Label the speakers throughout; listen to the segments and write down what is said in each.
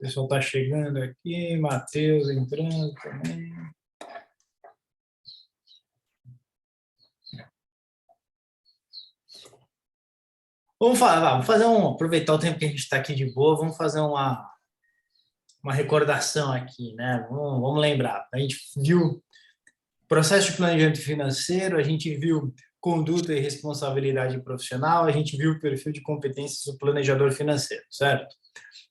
Speaker 1: O pessoal está chegando aqui, Matheus entrando também. Vamos fazer aproveitar o tempo que a gente está aqui de boa, vamos fazer uma recordação aqui, né? Vamos lembrar. A gente viu processo de planejamento financeiro, a gente viu conduta e responsabilidade profissional, a gente viu o perfil de competências do planejador financeiro, certo?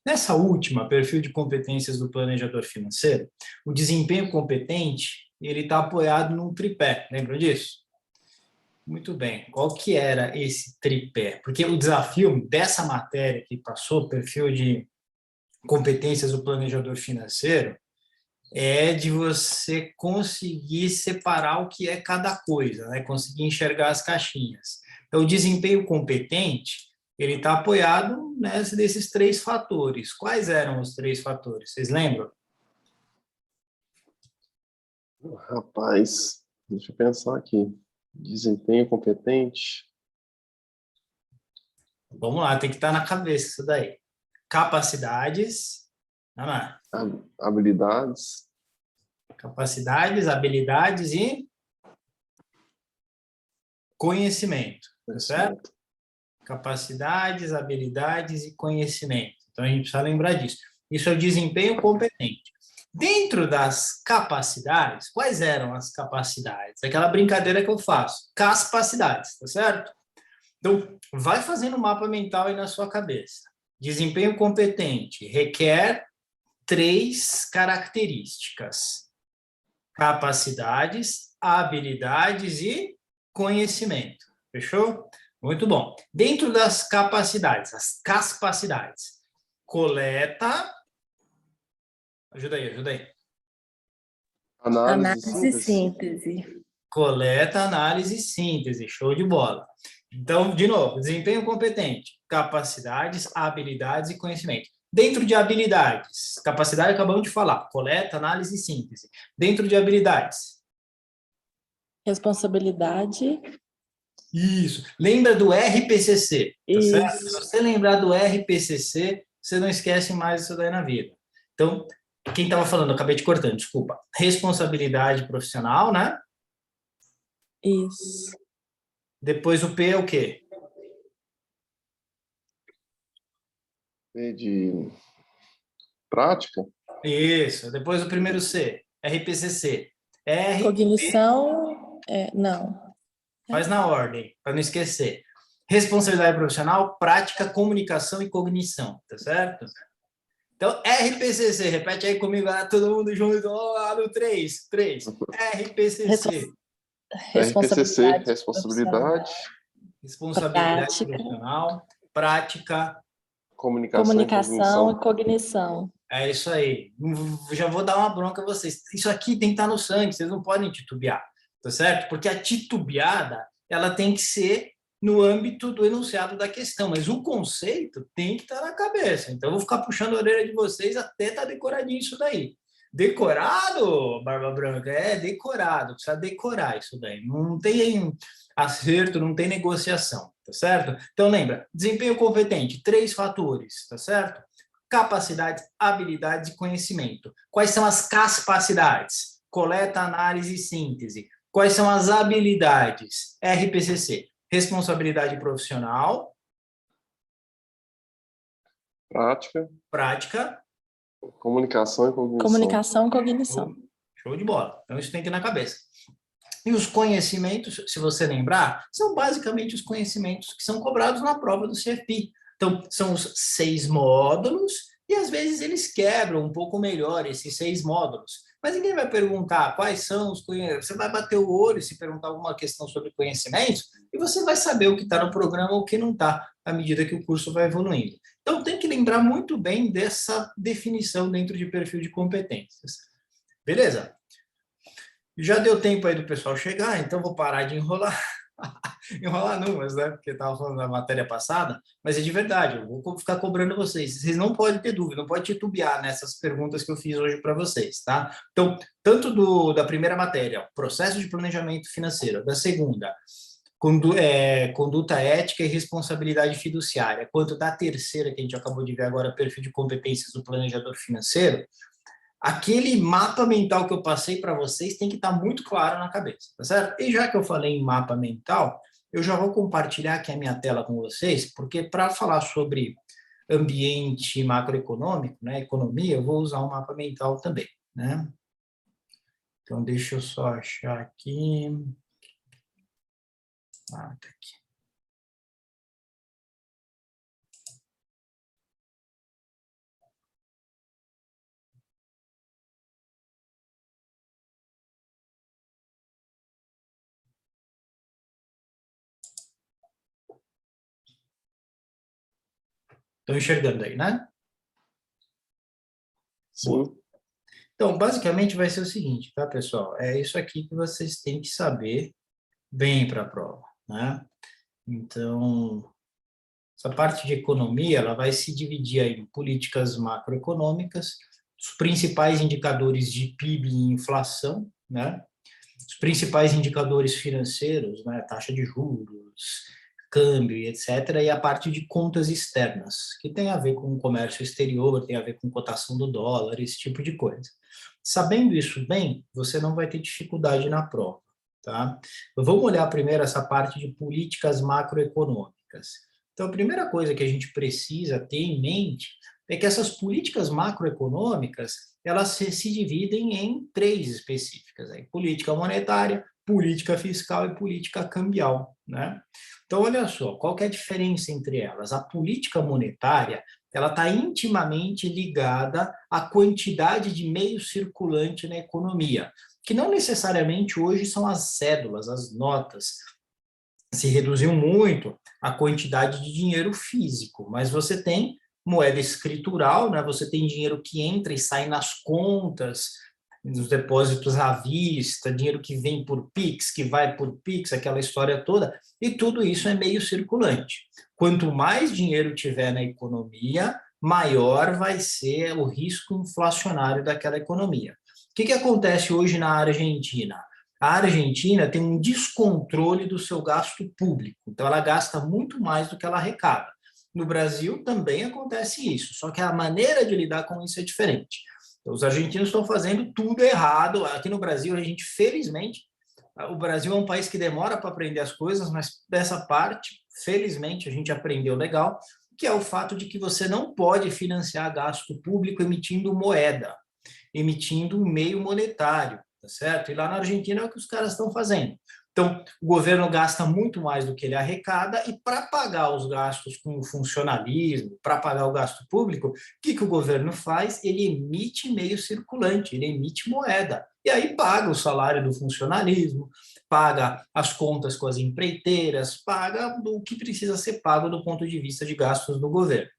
Speaker 1: Nessa última, perfil de competências do planejador financeiro, o desempenho competente, ele está apoiado num tripé, lembram disso? Muito bem. Qual que era esse tripé? Porque o desafio dessa matéria que passou, perfil de competências do planejador financeiro, é de você conseguir separar o que é cada coisa, né? Conseguir enxergar as caixinhas. Então, o desempenho competente, ele está apoiado nesses três fatores. Quais eram os três fatores? Vocês lembram?
Speaker 2: Rapaz, deixa eu pensar aqui. Desempenho competente.
Speaker 1: Vamos lá, tem que estar na cabeça isso daí. Capacidades. Vamos lá.
Speaker 2: Habilidades.
Speaker 1: Capacidades, habilidades e conhecimento, certo? Capacidades, habilidades e conhecimento. Então, a gente precisa lembrar disso. Isso é o desempenho competente. Dentro das capacidades, quais eram as capacidades? Aquela brincadeira que eu faço. Capacidades, tá certo? Então, vai fazendo um mapa mental aí na sua cabeça. Desempenho competente requer 3 características: capacidades, habilidades e conhecimento. Fechou? Muito bom. Dentro das capacidades, as capacidades, coleta. Ajuda aí.
Speaker 2: Análise e
Speaker 3: síntese.
Speaker 1: Coleta, análise e síntese. Show de bola. Então, de novo, desempenho competente, capacidades, habilidades e conhecimento. Dentro de habilidades, capacidade acabamos de falar, coleta, análise e síntese. Dentro de habilidades.
Speaker 3: Responsabilidade.
Speaker 1: Isso. Lembra do RPCC, tá certo? Se você lembrar do RPCC, você não esquece mais isso daí na vida. Então, quem estava falando, eu acabei te cortando, desculpa. Responsabilidade profissional, né?
Speaker 3: Isso.
Speaker 1: Depois o P é o quê?
Speaker 2: P de prática.
Speaker 1: Isso. Depois o primeiro C, RPCC.
Speaker 3: Cognição, não.
Speaker 1: Faz na ordem, para não esquecer. Responsabilidade profissional, prática, comunicação e cognição, tá certo? Então, RPCC, repete aí comigo, todo mundo junto, lá no 3. RPCC.
Speaker 2: Responsabilidade.
Speaker 1: Responsabilidade profissional, prática.
Speaker 3: Comunicação e cognição.
Speaker 1: É isso aí. Já vou dar uma bronca a vocês. Isso aqui tem que estar no sangue, vocês não podem titubear, tá certo? Porque a titubeada, ela tem que ser no âmbito do enunciado da questão, mas o conceito tem que estar na cabeça. Então, eu vou ficar puxando a orelha de vocês até estar decoradinho isso daí. Decorado, Barba Branca? É, decorado. Precisa decorar isso daí. Não tem acerto, não tem negociação, tá certo? Então, lembra, desempenho competente, 3 fatores, tá certo? Capacidades, habilidades e conhecimento. Quais são as capacidades? Coleta, análise e síntese. Quais são as habilidades? RPCC. Responsabilidade profissional. Prática.
Speaker 2: Comunicação e cognição.
Speaker 3: Comunicação e cognição.
Speaker 1: Show de bola. Então, isso tem que ir na cabeça. E os conhecimentos, se você lembrar, são basicamente os conhecimentos que são cobrados na prova do CFP. Então, são os 6 módulos e, às vezes, eles quebram um pouco melhor esses 6 módulos. Mas ninguém vai perguntar quais são os conhecimentos. Você vai bater o olho se perguntar alguma questão sobre conhecimentos e você vai saber o que está no programa ou o que não está, à medida que o curso vai evoluindo. Então, tem que lembrar muito bem dessa definição dentro de perfil de competências. Beleza? Já deu tempo aí do pessoal chegar, então vou parar de enrolar. Enrolar não, mas porque estava falando da matéria passada, mas é de verdade, eu vou ficar cobrando vocês. Vocês não podem ter dúvida, não podem titubear nessas perguntas que eu fiz hoje para vocês, tá? Então, tanto da primeira matéria, processo de planejamento financeiro, da segunda, conduta ética e responsabilidade fiduciária, quanto da terceira, que a gente acabou de ver agora, perfil de competências do planejador financeiro, aquele mapa mental que eu passei para vocês tem que estar muito claro na cabeça, tá certo? E já que eu falei em mapa mental, eu já vou compartilhar aqui a minha tela com vocês, porque para falar sobre ambiente macroeconômico, né, economia, eu vou usar um mapa mental também, né? Então, deixa eu só achar aqui. Ah, tá aqui. Estão enxergando aí, né?
Speaker 2: Sim.
Speaker 1: Então, basicamente vai ser o seguinte, tá, pessoal? É isso aqui que vocês têm que saber bem para a prova, né? Então, essa parte de economia, ela vai se dividir aí em políticas macroeconômicas, os principais indicadores de PIB e inflação, né? Os principais indicadores financeiros, né? Taxa de juros, câmbio e etc., e a parte de contas externas, que tem a ver com o comércio exterior, tem a ver com cotação do dólar, esse tipo de coisa. Sabendo isso bem, você não vai ter dificuldade na prova, tá? Vamos olhar primeiro essa parte de políticas macroeconômicas. Então, a primeira coisa que a gente precisa ter em mente é que essas políticas macroeconômicas, elas se dividem em três específicas, aí, política monetária, política fiscal e política cambial, né? Então, olha só, qual que é a diferença entre elas? A política monetária, ela está intimamente ligada à quantidade de meio circulante na economia, que não necessariamente hoje são as cédulas, as notas. Se reduziu muito a quantidade de dinheiro físico, mas você tem moeda escritural, né? Você tem dinheiro que entra e sai nas contas, nos depósitos à vista, dinheiro que vem por Pix, que vai por Pix, aquela história toda, e tudo isso é meio circulante. Quanto mais dinheiro tiver na economia, maior vai ser o risco inflacionário daquela economia. O que acontece hoje na Argentina? A Argentina tem um descontrole do seu gasto público, então ela gasta muito mais do que ela arrecada. No Brasil também acontece isso, só que a maneira de lidar com isso é diferente. Então, os argentinos estão fazendo tudo errado. Aqui no Brasil, a gente, felizmente, o Brasil é um país que demora para aprender as coisas, mas dessa parte, felizmente, a gente aprendeu legal, que é o fato de que você não pode financiar gasto público emitindo moeda, emitindo um meio monetário, tá certo? E lá na Argentina é o que os caras estão fazendo. Então, o governo gasta muito mais do que ele arrecada e para pagar os gastos com o funcionalismo, para pagar o gasto público, o que o governo faz? Ele emite meio circulante, ele emite moeda. E aí paga o salário do funcionalismo, paga as contas com as empreiteiras, paga o que precisa ser pago do ponto de vista de gastos do governo.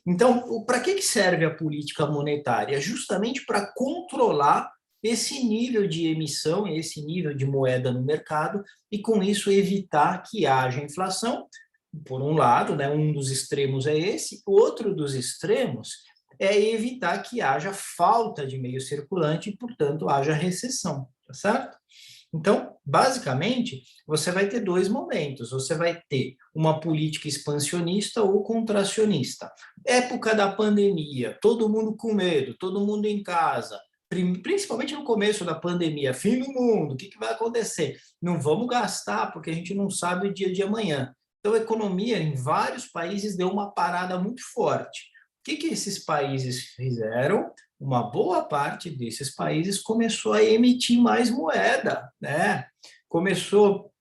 Speaker 1: Então, para que serve a política monetária? Justamente para controlar esse nível de emissão, esse nível de moeda no mercado, e com isso evitar que haja inflação. Por um lado, né, um dos extremos é esse, outro dos extremos é evitar que haja falta de meio circulante e, portanto, haja recessão, tá certo? Então, basicamente, você vai ter dois momentos. Você vai ter uma política expansionista ou contracionista. Época da pandemia, todo mundo com medo, todo mundo em casa, principalmente no começo da pandemia, fim do mundo, o que vai acontecer? Não vamos gastar, porque a gente não sabe o dia de amanhã. Então, a economia em vários países deu uma parada muito forte. O que esses países fizeram? Uma boa parte desses países começou a emitir mais moeda, né? Começou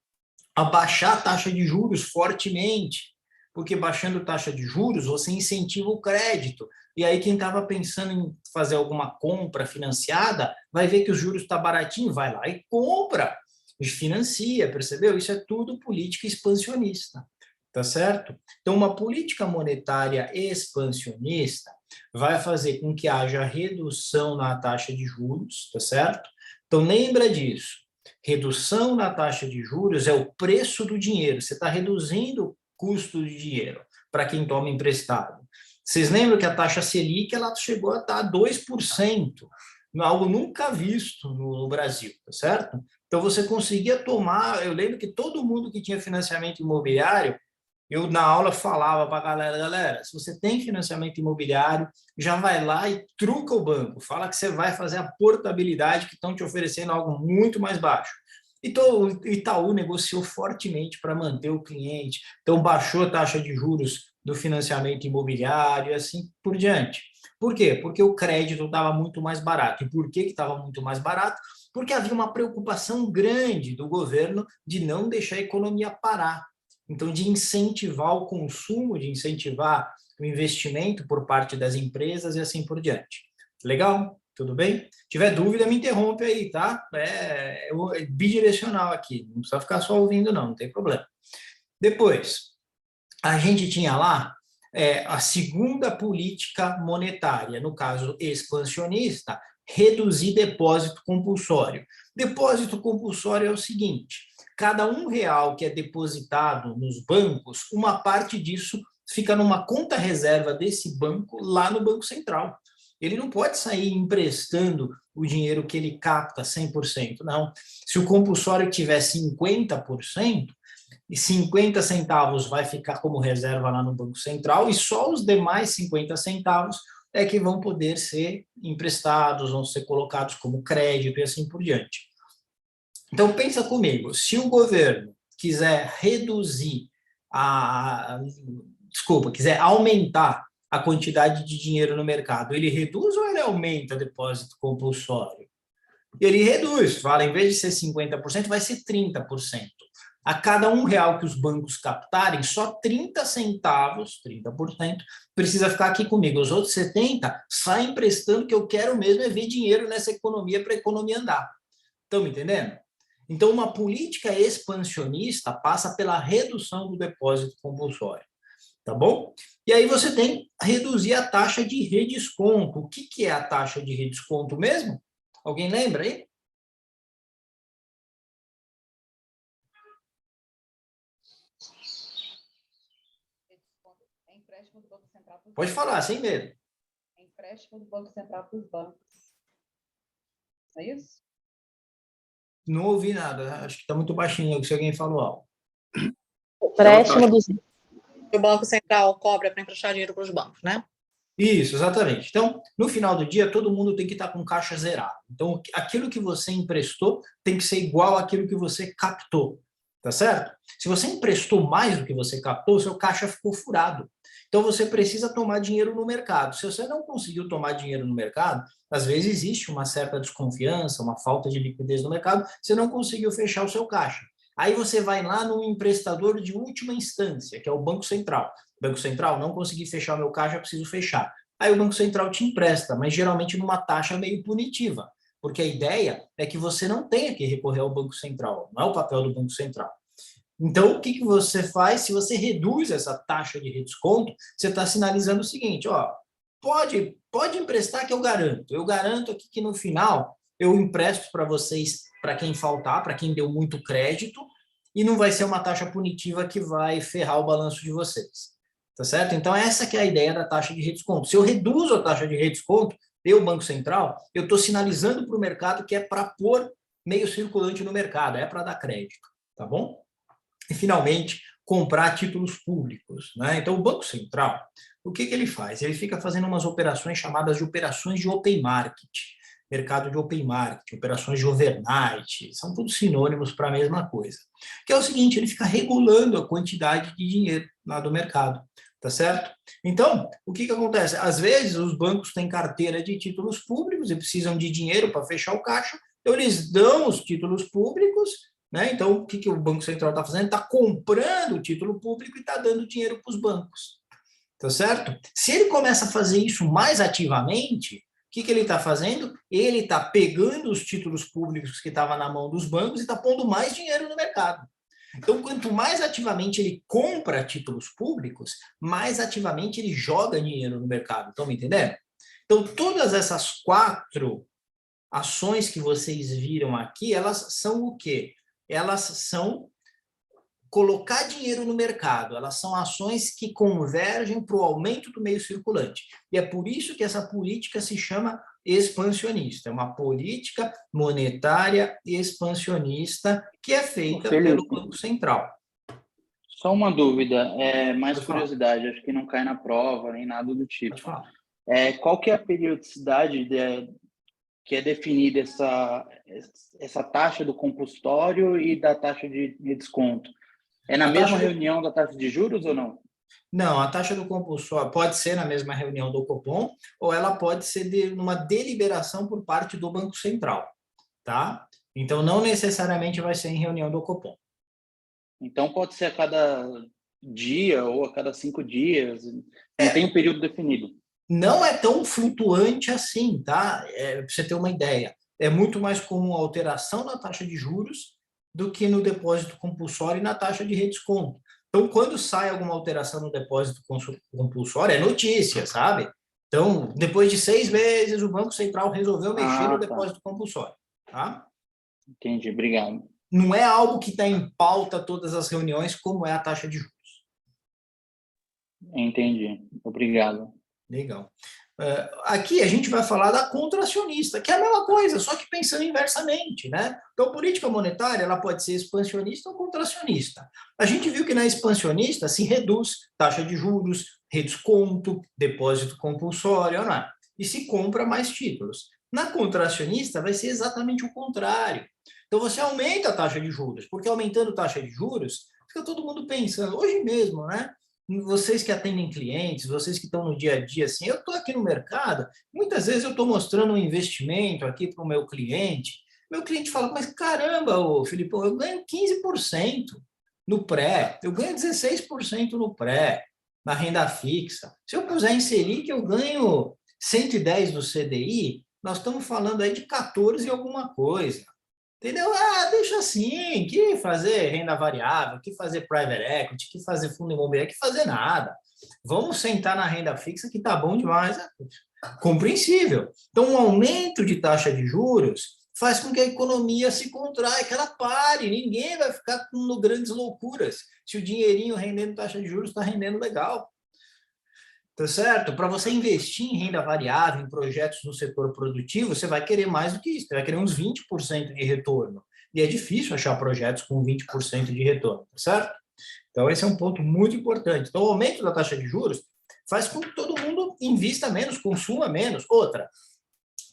Speaker 1: a baixar a taxa de juros fortemente, porque baixando a taxa de juros você incentiva o crédito. E aí quem estava pensando em fazer alguma compra financiada vai ver que os juros está baratinho, vai lá e compra, financia, percebeu? Isso é tudo política expansionista, tá certo? Então, uma política monetária expansionista vai fazer com que haja redução na taxa de juros, tá certo? Então, lembra disso. Redução na taxa de juros é o preço do dinheiro. Você está reduzindo o custo de dinheiro para quem toma emprestado. Vocês lembram que a taxa Selic ela chegou a estar 2%, algo nunca visto no Brasil, tá certo? Então, você conseguia tomar... Eu lembro que todo mundo que tinha financiamento imobiliário, eu, na aula, falava para a galera, se você tem financiamento imobiliário, já vai lá e truca o banco. Fala que você vai fazer a portabilidade, que estão te oferecendo algo muito mais baixo. Então, o Itaú negociou fortemente para manter o cliente. Então, baixou a taxa de juros do financiamento imobiliário e assim por diante. Por quê? Porque o crédito estava muito mais barato. E por que estava muito mais barato? Porque havia uma preocupação grande do governo de não deixar a economia parar. Então, de incentivar o consumo, de incentivar o investimento por parte das empresas e assim por diante. Legal? Tudo bem? Se tiver dúvida, me interrompe aí, tá? É bidirecional aqui, não precisa ficar só ouvindo, não tem problema. Depois, a gente tinha lá a segunda política monetária, no caso expansionista, reduzir depósito compulsório. Depósito compulsório é o seguinte: cada R$ 1 que é depositado nos bancos, uma parte disso fica numa conta reserva desse banco lá no Banco Central. Ele não pode sair emprestando o dinheiro que ele capta 100%, não. Se o compulsório tiver 50%, e 50 centavos vai ficar como reserva lá no Banco Central, e só os demais 50 centavos é que vão poder ser emprestados, vão ser colocados como crédito e assim por diante. Então, pensa comigo, se o governo quiser quiser aumentar a quantidade de dinheiro no mercado, ele reduz ou ele aumenta o depósito compulsório? Ele reduz, fala, em vez de ser 50%, vai ser 30%. A cada R$ 1 que os bancos captarem, só 30 centavos, 30%, precisa ficar aqui comigo. Os outros 70% saem emprestando, que eu quero mesmo é ver dinheiro nessa economia para a economia andar. Estão me entendendo? Então, uma política expansionista passa pela redução do depósito compulsório. Tá bom? E aí você tem reduzir a taxa de redesconto. O que é a taxa de redesconto mesmo? Alguém lembra aí? Pode falar, sem medo.
Speaker 4: É empréstimo do Banco Central para os bancos. Não é isso?
Speaker 1: Não ouvi nada, acho que está muito baixinho, se alguém falou algo.
Speaker 3: Empréstimo dos...
Speaker 4: O Banco Central cobra para emprestar dinheiro para os bancos, né?
Speaker 1: Isso, exatamente. Então, no final do dia, todo mundo tem que estar com caixa zerado. Então, aquilo que você emprestou tem que ser igual àquilo que você captou, tá certo? Se você emprestou mais do que você captou, seu caixa ficou furado. Então, você precisa tomar dinheiro no mercado. Se você não conseguiu tomar dinheiro no mercado, às vezes existe uma certa desconfiança, uma falta de liquidez no mercado, você não conseguiu fechar o seu caixa. Aí você vai lá no emprestador de última instância, que é o Banco Central. Banco Central, não consegui fechar o meu caixa, preciso fechar. Aí o Banco Central te empresta, mas geralmente numa taxa meio punitiva, porque a ideia é que você não tenha que recorrer ao Banco Central, não é o papel do Banco Central. Então, o que você faz? Se você reduz essa taxa de redesconto, você está sinalizando o seguinte, ó, pode emprestar que eu garanto. Eu garanto aqui que no final eu empresto para vocês, para quem faltar, para quem deu muito crédito, e não vai ser uma taxa punitiva que vai ferrar o balanço de vocês. Tá certo? Então, essa que é a ideia da taxa de redesconto. Se eu reduzo a taxa de redesconto, eu, Banco Central, eu estou sinalizando para o mercado que é para pôr meio circulante no mercado, é para dar crédito. Tá bom? E, finalmente, comprar títulos públicos, né? Então, o Banco Central, o que ele faz? Ele fica fazendo umas operações chamadas de operações de open market, mercado de open market, operações de overnight, são todos sinônimos para a mesma coisa. Que é o seguinte, ele fica regulando a quantidade de dinheiro lá do mercado, tá certo? Então, o que acontece? Às vezes, os bancos têm carteira de títulos públicos e precisam de dinheiro para fechar o caixa, então eles dão os títulos públicos, né? Então, o que o Banco Central está fazendo? Está comprando o título público e está dando dinheiro para os bancos. Tá certo? Se ele começa a fazer isso mais ativamente, o que ele está fazendo? Ele está pegando os títulos públicos que estavam na mão dos bancos e está pondo mais dinheiro no mercado. Então, quanto mais ativamente ele compra títulos públicos, mais ativamente ele joga dinheiro no mercado. Estão me entendendo? Então, todas essas 4 ações que vocês viram aqui, elas são o quê? Elas são colocar dinheiro no mercado, elas são ações que convergem para o aumento do meio circulante. E é por isso que essa política se chama expansionista, é uma política monetária expansionista que é feita pelo Banco Central.
Speaker 5: Só uma dúvida, mais
Speaker 1: Pode falar.
Speaker 5: curiosidade, acho que não cai na prova nem nada do tipo.
Speaker 1: Pode falar.
Speaker 5: Qual que é a periodicidade que é definida essa taxa do compulsório e da taxa de desconto? É na mesma reunião da taxa de juros ou não?
Speaker 1: Não, a taxa do compulsório pode ser na mesma reunião do Copom ou ela pode ser numa deliberação por parte do Banco Central, tá? Então, não necessariamente vai ser em reunião do Copom.
Speaker 5: Então, pode ser a cada dia ou a cada 5 dias, não tem um período definido.
Speaker 1: Não é tão flutuante assim, tá? Para você ter uma ideia. É muito mais comum a alteração na taxa de juros do que no depósito compulsório e na taxa de redesconto. Então, quando sai alguma alteração no depósito compulsório, é notícia, sabe? Então, depois de 6 meses, o Banco Central resolveu mexer no depósito compulsório, tá?
Speaker 5: Entendi, obrigado.
Speaker 1: Não é algo que está em pauta todas as reuniões, como é a taxa de juros.
Speaker 5: Entendi, obrigado.
Speaker 1: Legal. Aqui a gente vai falar da contracionista, que é a mesma coisa, só que pensando inversamente, né? Então, política monetária ela pode ser expansionista ou contracionista. A gente viu que na expansionista se reduz taxa de juros, redesconto, depósito compulsório, não é? E se compra mais títulos. Na contracionista vai ser exatamente o contrário. Então, você aumenta a taxa de juros, porque aumentando a taxa de juros, fica todo mundo pensando, hoje mesmo, né? Vocês que atendem clientes, vocês que estão no dia a dia, assim, eu estou aqui no mercado, muitas vezes eu estou mostrando um investimento aqui para o meu cliente fala, mas caramba, ô, Filipão, eu ganho 15% no pré, eu ganho 16% no pré, na renda fixa. Se eu puser em Selic, eu ganho 110 do CDI, nós estamos falando aí de 14 e alguma coisa. Entendeu? Deixa assim, que fazer renda variável, que fazer private equity, que fazer fundo imobiliário, que fazer nada. Vamos sentar na renda fixa que tá bom demais. Compreensível. Então, um aumento de taxa de juros faz com que a economia se contraia, que ela pare. Ninguém vai ficar com grandes loucuras. Se o dinheirinho rendendo taxa de juros está rendendo legal. Tá certo? Para você investir em renda variável, em projetos no setor produtivo, você vai querer mais do que isso, você vai querer uns 20% de retorno. E é difícil achar projetos com 20% de retorno, tá certo? Então, esse é um ponto muito importante. Então, o aumento da taxa de juros faz com que todo mundo invista menos, consuma menos. Outra,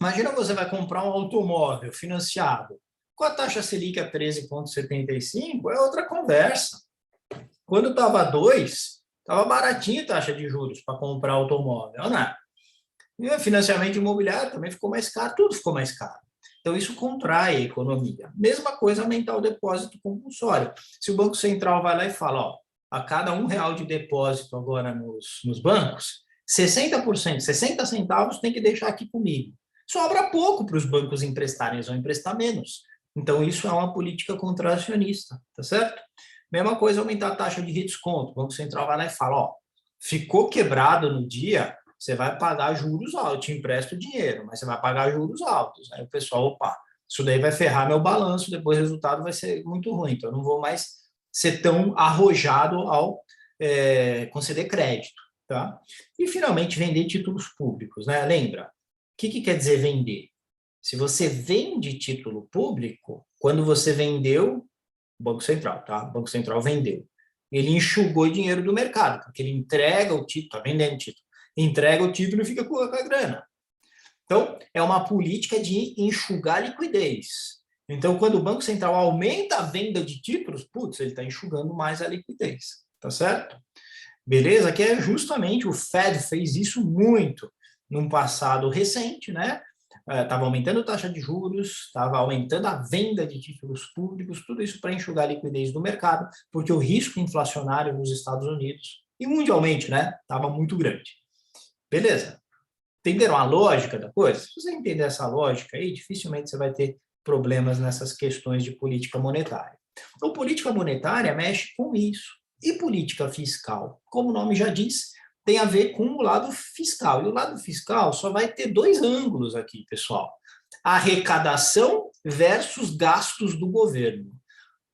Speaker 1: imagina você vai comprar um automóvel financiado com a taxa Selic a 13,75, é outra conversa. Quando estava 2, estava baratinho a taxa de juros para comprar automóvel, né? E o financiamento imobiliário também ficou mais caro, tudo ficou mais caro. Então, isso contrai a economia. Mesma coisa aumentar o depósito compulsório. Se o Banco Central vai lá e fala, ó, a cada R$1 de depósito agora nos bancos, 60%, 60 centavos tem que deixar aqui comigo. Sobra pouco para os bancos emprestarem, eles vão emprestar menos. Então, isso é uma política contracionista, tá certo? Mesma coisa aumentar a taxa de redesconto. O Banco Central vai lá e fala, ó, ficou quebrado no dia, você vai pagar juros altos, eu te empresto dinheiro, mas você vai pagar juros altos. Aí o pessoal, opa, isso daí vai ferrar meu balanço, depois o resultado vai ser muito ruim, então eu não vou mais ser tão arrojado ao conceder crédito, tá? E, finalmente, vender títulos públicos, né? Lembra, o que quer dizer vender? Se você vende título público, quando você vendeu, Banco Central, tá? O Banco Central vendeu. Ele enxugou dinheiro do mercado, porque ele entrega o título, está vendendo título, entrega o título e fica com a grana. Então, é uma política de enxugar liquidez. Então, quando o Banco Central aumenta a venda de títulos, putz, ele está enxugando mais a liquidez, tá certo? Beleza? Que é justamente, o Fed fez isso muito num passado recente, né? Estava aumentando a taxa de juros, estava aumentando a venda de títulos públicos, tudo isso para enxugar a liquidez do mercado, porque o risco inflacionário nos Estados Unidos, e mundialmente, né, estava muito grande. Beleza? Entenderam a lógica da coisa? Se você entender essa lógica aí, dificilmente você vai ter problemas nessas questões de política monetária. Então, política monetária mexe com isso. E política fiscal, como o nome já diz, tem a ver com o lado fiscal. E o lado fiscal só vai ter 2 ângulos aqui, pessoal. Arrecadação versus gastos do governo.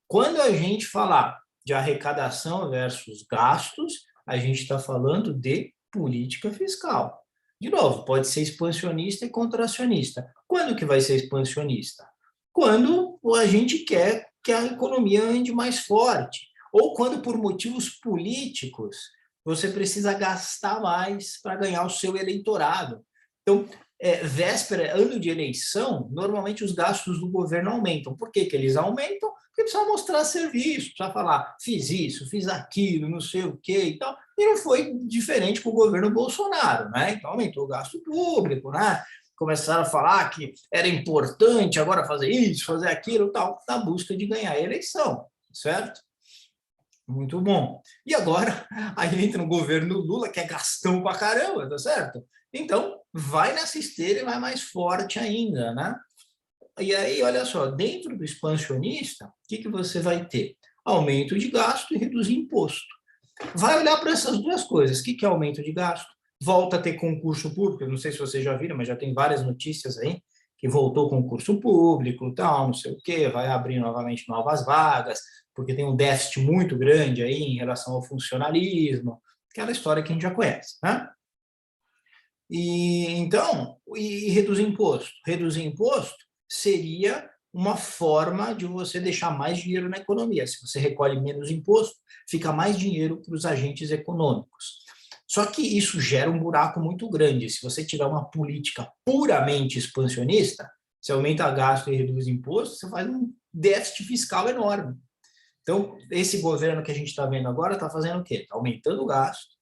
Speaker 1: Quando a gente falar de arrecadação versus gastos, a gente está falando de política fiscal. De novo, pode ser expansionista e contracionista. Quando que vai ser expansionista? Quando a gente quer que a economia ande mais forte, ou quando, por motivos políticos, você precisa gastar mais para ganhar o seu eleitorado. Então, véspera, ano de eleição, normalmente os gastos do governo aumentam. Por que eles aumentam? Porque precisa mostrar serviço, precisa falar, fiz isso, fiz aquilo, não sei o quê e tal. E não foi diferente com o governo Bolsonaro, né? Então, aumentou o gasto público, né? Começaram a falar que era importante agora fazer isso, fazer aquilo, tal, na busca de ganhar a eleição, certo? Muito bom. E agora, aí entra no governo Lula, que é gastão pra caramba, tá certo? Então, vai nessa esteira e vai mais forte ainda, né? E aí, olha só, dentro do expansionista, o que você vai ter? Aumento de gasto e reduzir imposto. Vai olhar para essas duas coisas. O que é aumento de gasto? Volta a ter concurso público, eu não sei se vocês já viram, mas já tem várias notícias aí, que voltou concurso público, tal, não sei o quê, vai abrir novamente novas vagas, porque tem um déficit muito grande aí em relação ao funcionalismo, aquela história que a gente já conhece, né? E reduzir imposto. Reduzir imposto seria uma forma de você deixar mais dinheiro na economia. Se você recolhe menos imposto, fica mais dinheiro para os agentes econômicos. Só que isso gera um buraco muito grande. Se você tiver uma política puramente expansionista, você aumenta gasto e reduz imposto, você faz um déficit fiscal enorme. Então, esse governo que a gente está vendo agora está fazendo o quê? Está aumentando o gasto,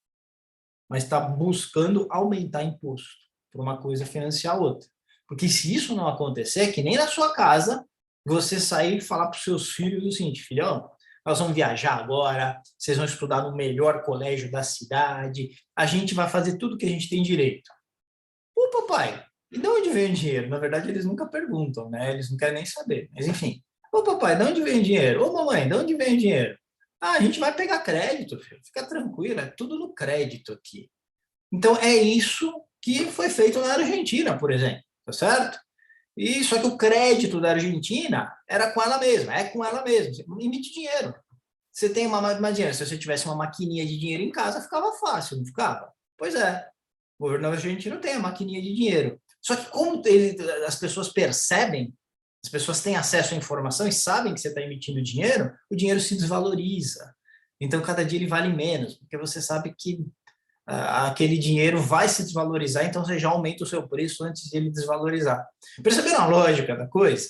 Speaker 1: mas está buscando aumentar imposto para uma coisa financiar a outra. Porque se isso não acontecer, que nem na sua casa, você sair e falar para os seus filhos o seguinte, filhão, nós vamos viajar agora, vocês vão estudar no melhor colégio da cidade, a gente vai fazer tudo que a gente tem direito. Ô, papai, e de onde vem o dinheiro? Na verdade, eles nunca perguntam, né? Eles não querem nem saber, mas enfim. Ô, papai, de onde vem o dinheiro? Ô, mamãe, de onde vem o dinheiro? Ah, a gente vai pegar crédito, filho. Fica tranquilo, é tudo no crédito aqui. Então, é isso que foi feito na Argentina, por exemplo, tá certo? E só que o crédito da Argentina era com ela mesma, é com ela mesma. Você não emite dinheiro. Você tem imagina, se você tivesse uma maquininha de dinheiro em casa, ficava fácil, não ficava? Pois é. O governo argentino tem a maquininha de dinheiro. Só que como as pessoas percebem, as pessoas têm acesso à informação e sabem que você está emitindo dinheiro, o dinheiro se desvaloriza. Então, cada dia ele vale menos, porque você sabe que aquele dinheiro vai se desvalorizar, então você já aumenta o seu preço antes de ele desvalorizar. Perceberam a lógica da coisa?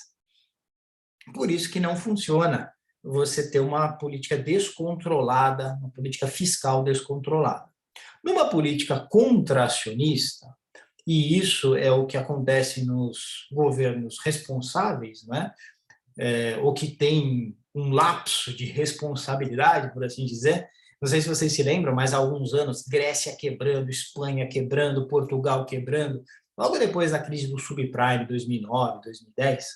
Speaker 1: Por isso que não funciona você ter uma política descontrolada, uma política fiscal descontrolada. Numa política contracionista, e isso é o que acontece nos governos responsáveis, né? Ou que tem um lapso de responsabilidade, por assim dizer. Não sei se vocês se lembram, mas há alguns anos, Grécia quebrando, Espanha quebrando, Portugal quebrando. Logo depois da crise do subprime, 2009, 2010, o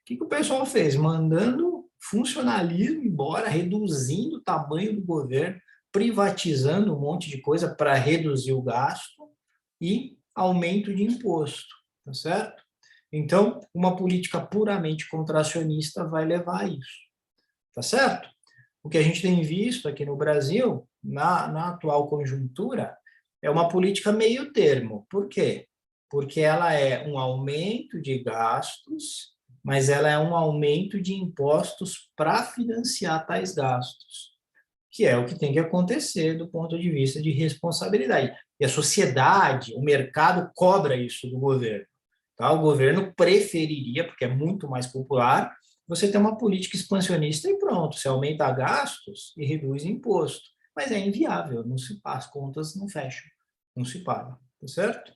Speaker 1: que o pessoal fez? Mandando funcionalismo embora, reduzindo o tamanho do governo, privatizando um monte de coisa para reduzir o gasto e aumento de imposto, tá certo? Então, uma política puramente contracionista vai levar a isso, tá certo? O que a gente tem visto aqui no Brasil, na atual conjuntura, é uma política meio termo. Por quê? Porque ela é um aumento de gastos, mas ela é um aumento de impostos para financiar tais gastos, que é o que tem que acontecer do ponto de vista de responsabilidade. E a sociedade, o mercado cobra isso do governo. Tá? O governo preferiria, porque é muito mais popular, você ter uma política expansionista e pronto, você aumenta gastos e reduz imposto. Mas é inviável, não se as contas não fecham, não se paga, tá certo?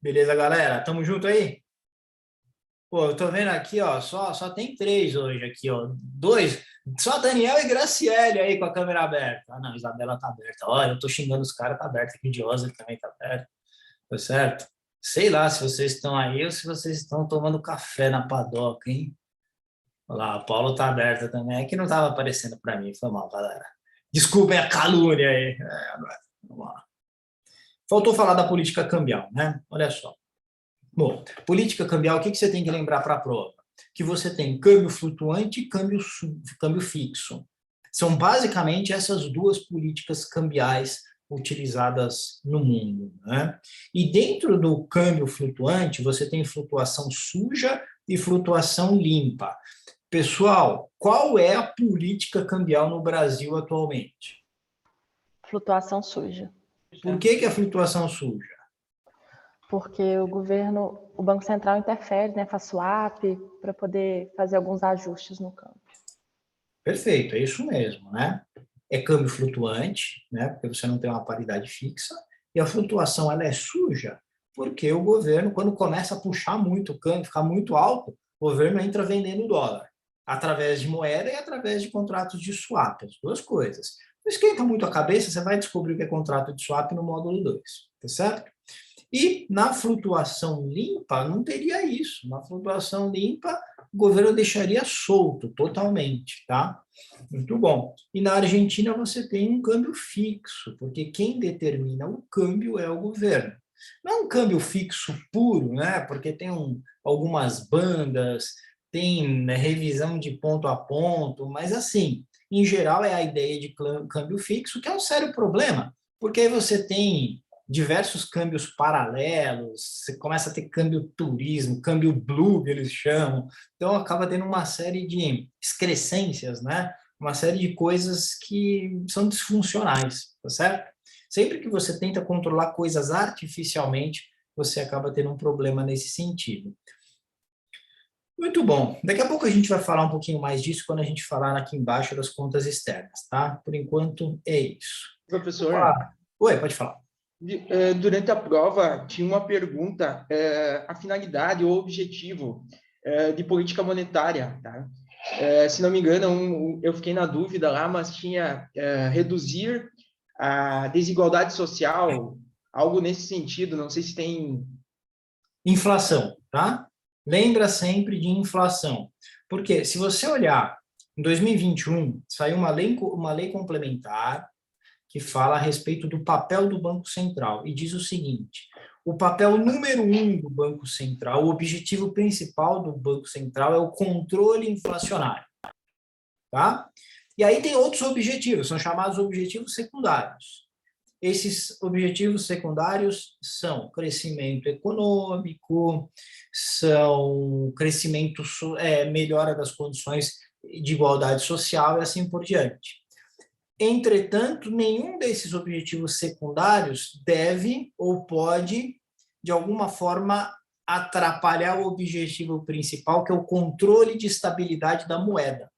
Speaker 1: Beleza, galera? Tamo junto aí? Pô, eu tô vendo aqui, ó, só tem 3 hoje aqui, ó. 2, só Daniel e Graciele aí com a câmera aberta. Ah, não, Isabela tá aberta. Olha, eu tô xingando os caras, tá aberta. Que Diosa também tá aberta. Tá certo? Sei lá se vocês estão aí ou se vocês estão tomando café na padoca, hein? Olha lá, a Paula tá aberta também. É que não tava aparecendo para mim. Foi mal, galera. Desculpem a calúnia aí. Agora, vamos lá. Faltou falar da política cambial, né? Olha só. Bom, política cambial, o que você tem que lembrar para a prova? Que você tem câmbio flutuante e câmbio fixo. São basicamente essas duas políticas cambiais utilizadas no mundo, né? E dentro do câmbio flutuante, você tem flutuação suja e flutuação limpa. Pessoal, qual é a política cambial no Brasil atualmente?
Speaker 3: Flutuação suja.
Speaker 1: Por que a flutuação suja?
Speaker 3: Porque o Banco Central interfere, né, faz swap para poder fazer alguns ajustes no câmbio.
Speaker 1: Perfeito, é isso mesmo, né? É câmbio flutuante, né? Porque você não tem uma paridade fixa, e a flutuação ela é suja, porque o governo, quando começa a puxar muito o câmbio, ficar muito alto, o governo entra vendendo dólar, através de moeda e através de contratos de swap, as duas coisas. Não esquenta muito a cabeça, você vai descobrir o que é contrato de swap no módulo 2, tá certo? E na flutuação limpa, não teria isso. Na flutuação limpa, o governo deixaria solto totalmente, tá? Muito bom. E na Argentina você tem um câmbio fixo, porque quem determina o câmbio é o governo. Não é um câmbio fixo puro, né? Porque tem algumas bandas, tem, né, revisão de ponto a ponto, mas assim, em geral é a ideia de câmbio fixo, que é um sério problema, porque aí você tem diversos câmbios paralelos, você começa a ter câmbio turismo, câmbio blue, que eles chamam, então acaba tendo uma série de excrescências, né? Uma série de coisas que são disfuncionais, tá certo? Sempre que você tenta controlar coisas artificialmente, você acaba tendo um problema nesse sentido. Muito bom. Daqui a pouco a gente vai falar um pouquinho mais disso quando a gente falar aqui embaixo das contas externas, tá? Por enquanto é isso.
Speaker 6: Professor,
Speaker 1: Oi, pode falar.
Speaker 6: durante a prova tinha uma pergunta, a finalidade ou objetivo de política monetária, tá? Se não me engano, eu fiquei na dúvida lá, mas tinha reduzir a desigualdade social, algo nesse sentido, não sei se tem...
Speaker 1: Inflação, tá? Lembra sempre de inflação. Porque se você olhar, em 2021, saiu uma lei complementar que fala a respeito do papel do Banco Central e diz o seguinte: o papel número 1 do Banco Central, o objetivo principal do Banco Central é o controle inflacionário, tá? E aí tem outros objetivos, são chamados objetivos secundários. Esses objetivos secundários são crescimento econômico, são crescimento, melhora das condições de igualdade social e assim por diante. Entretanto, nenhum desses objetivos secundários deve ou pode, de alguma forma, atrapalhar o objetivo principal, que é o controle de estabilidade da moeda.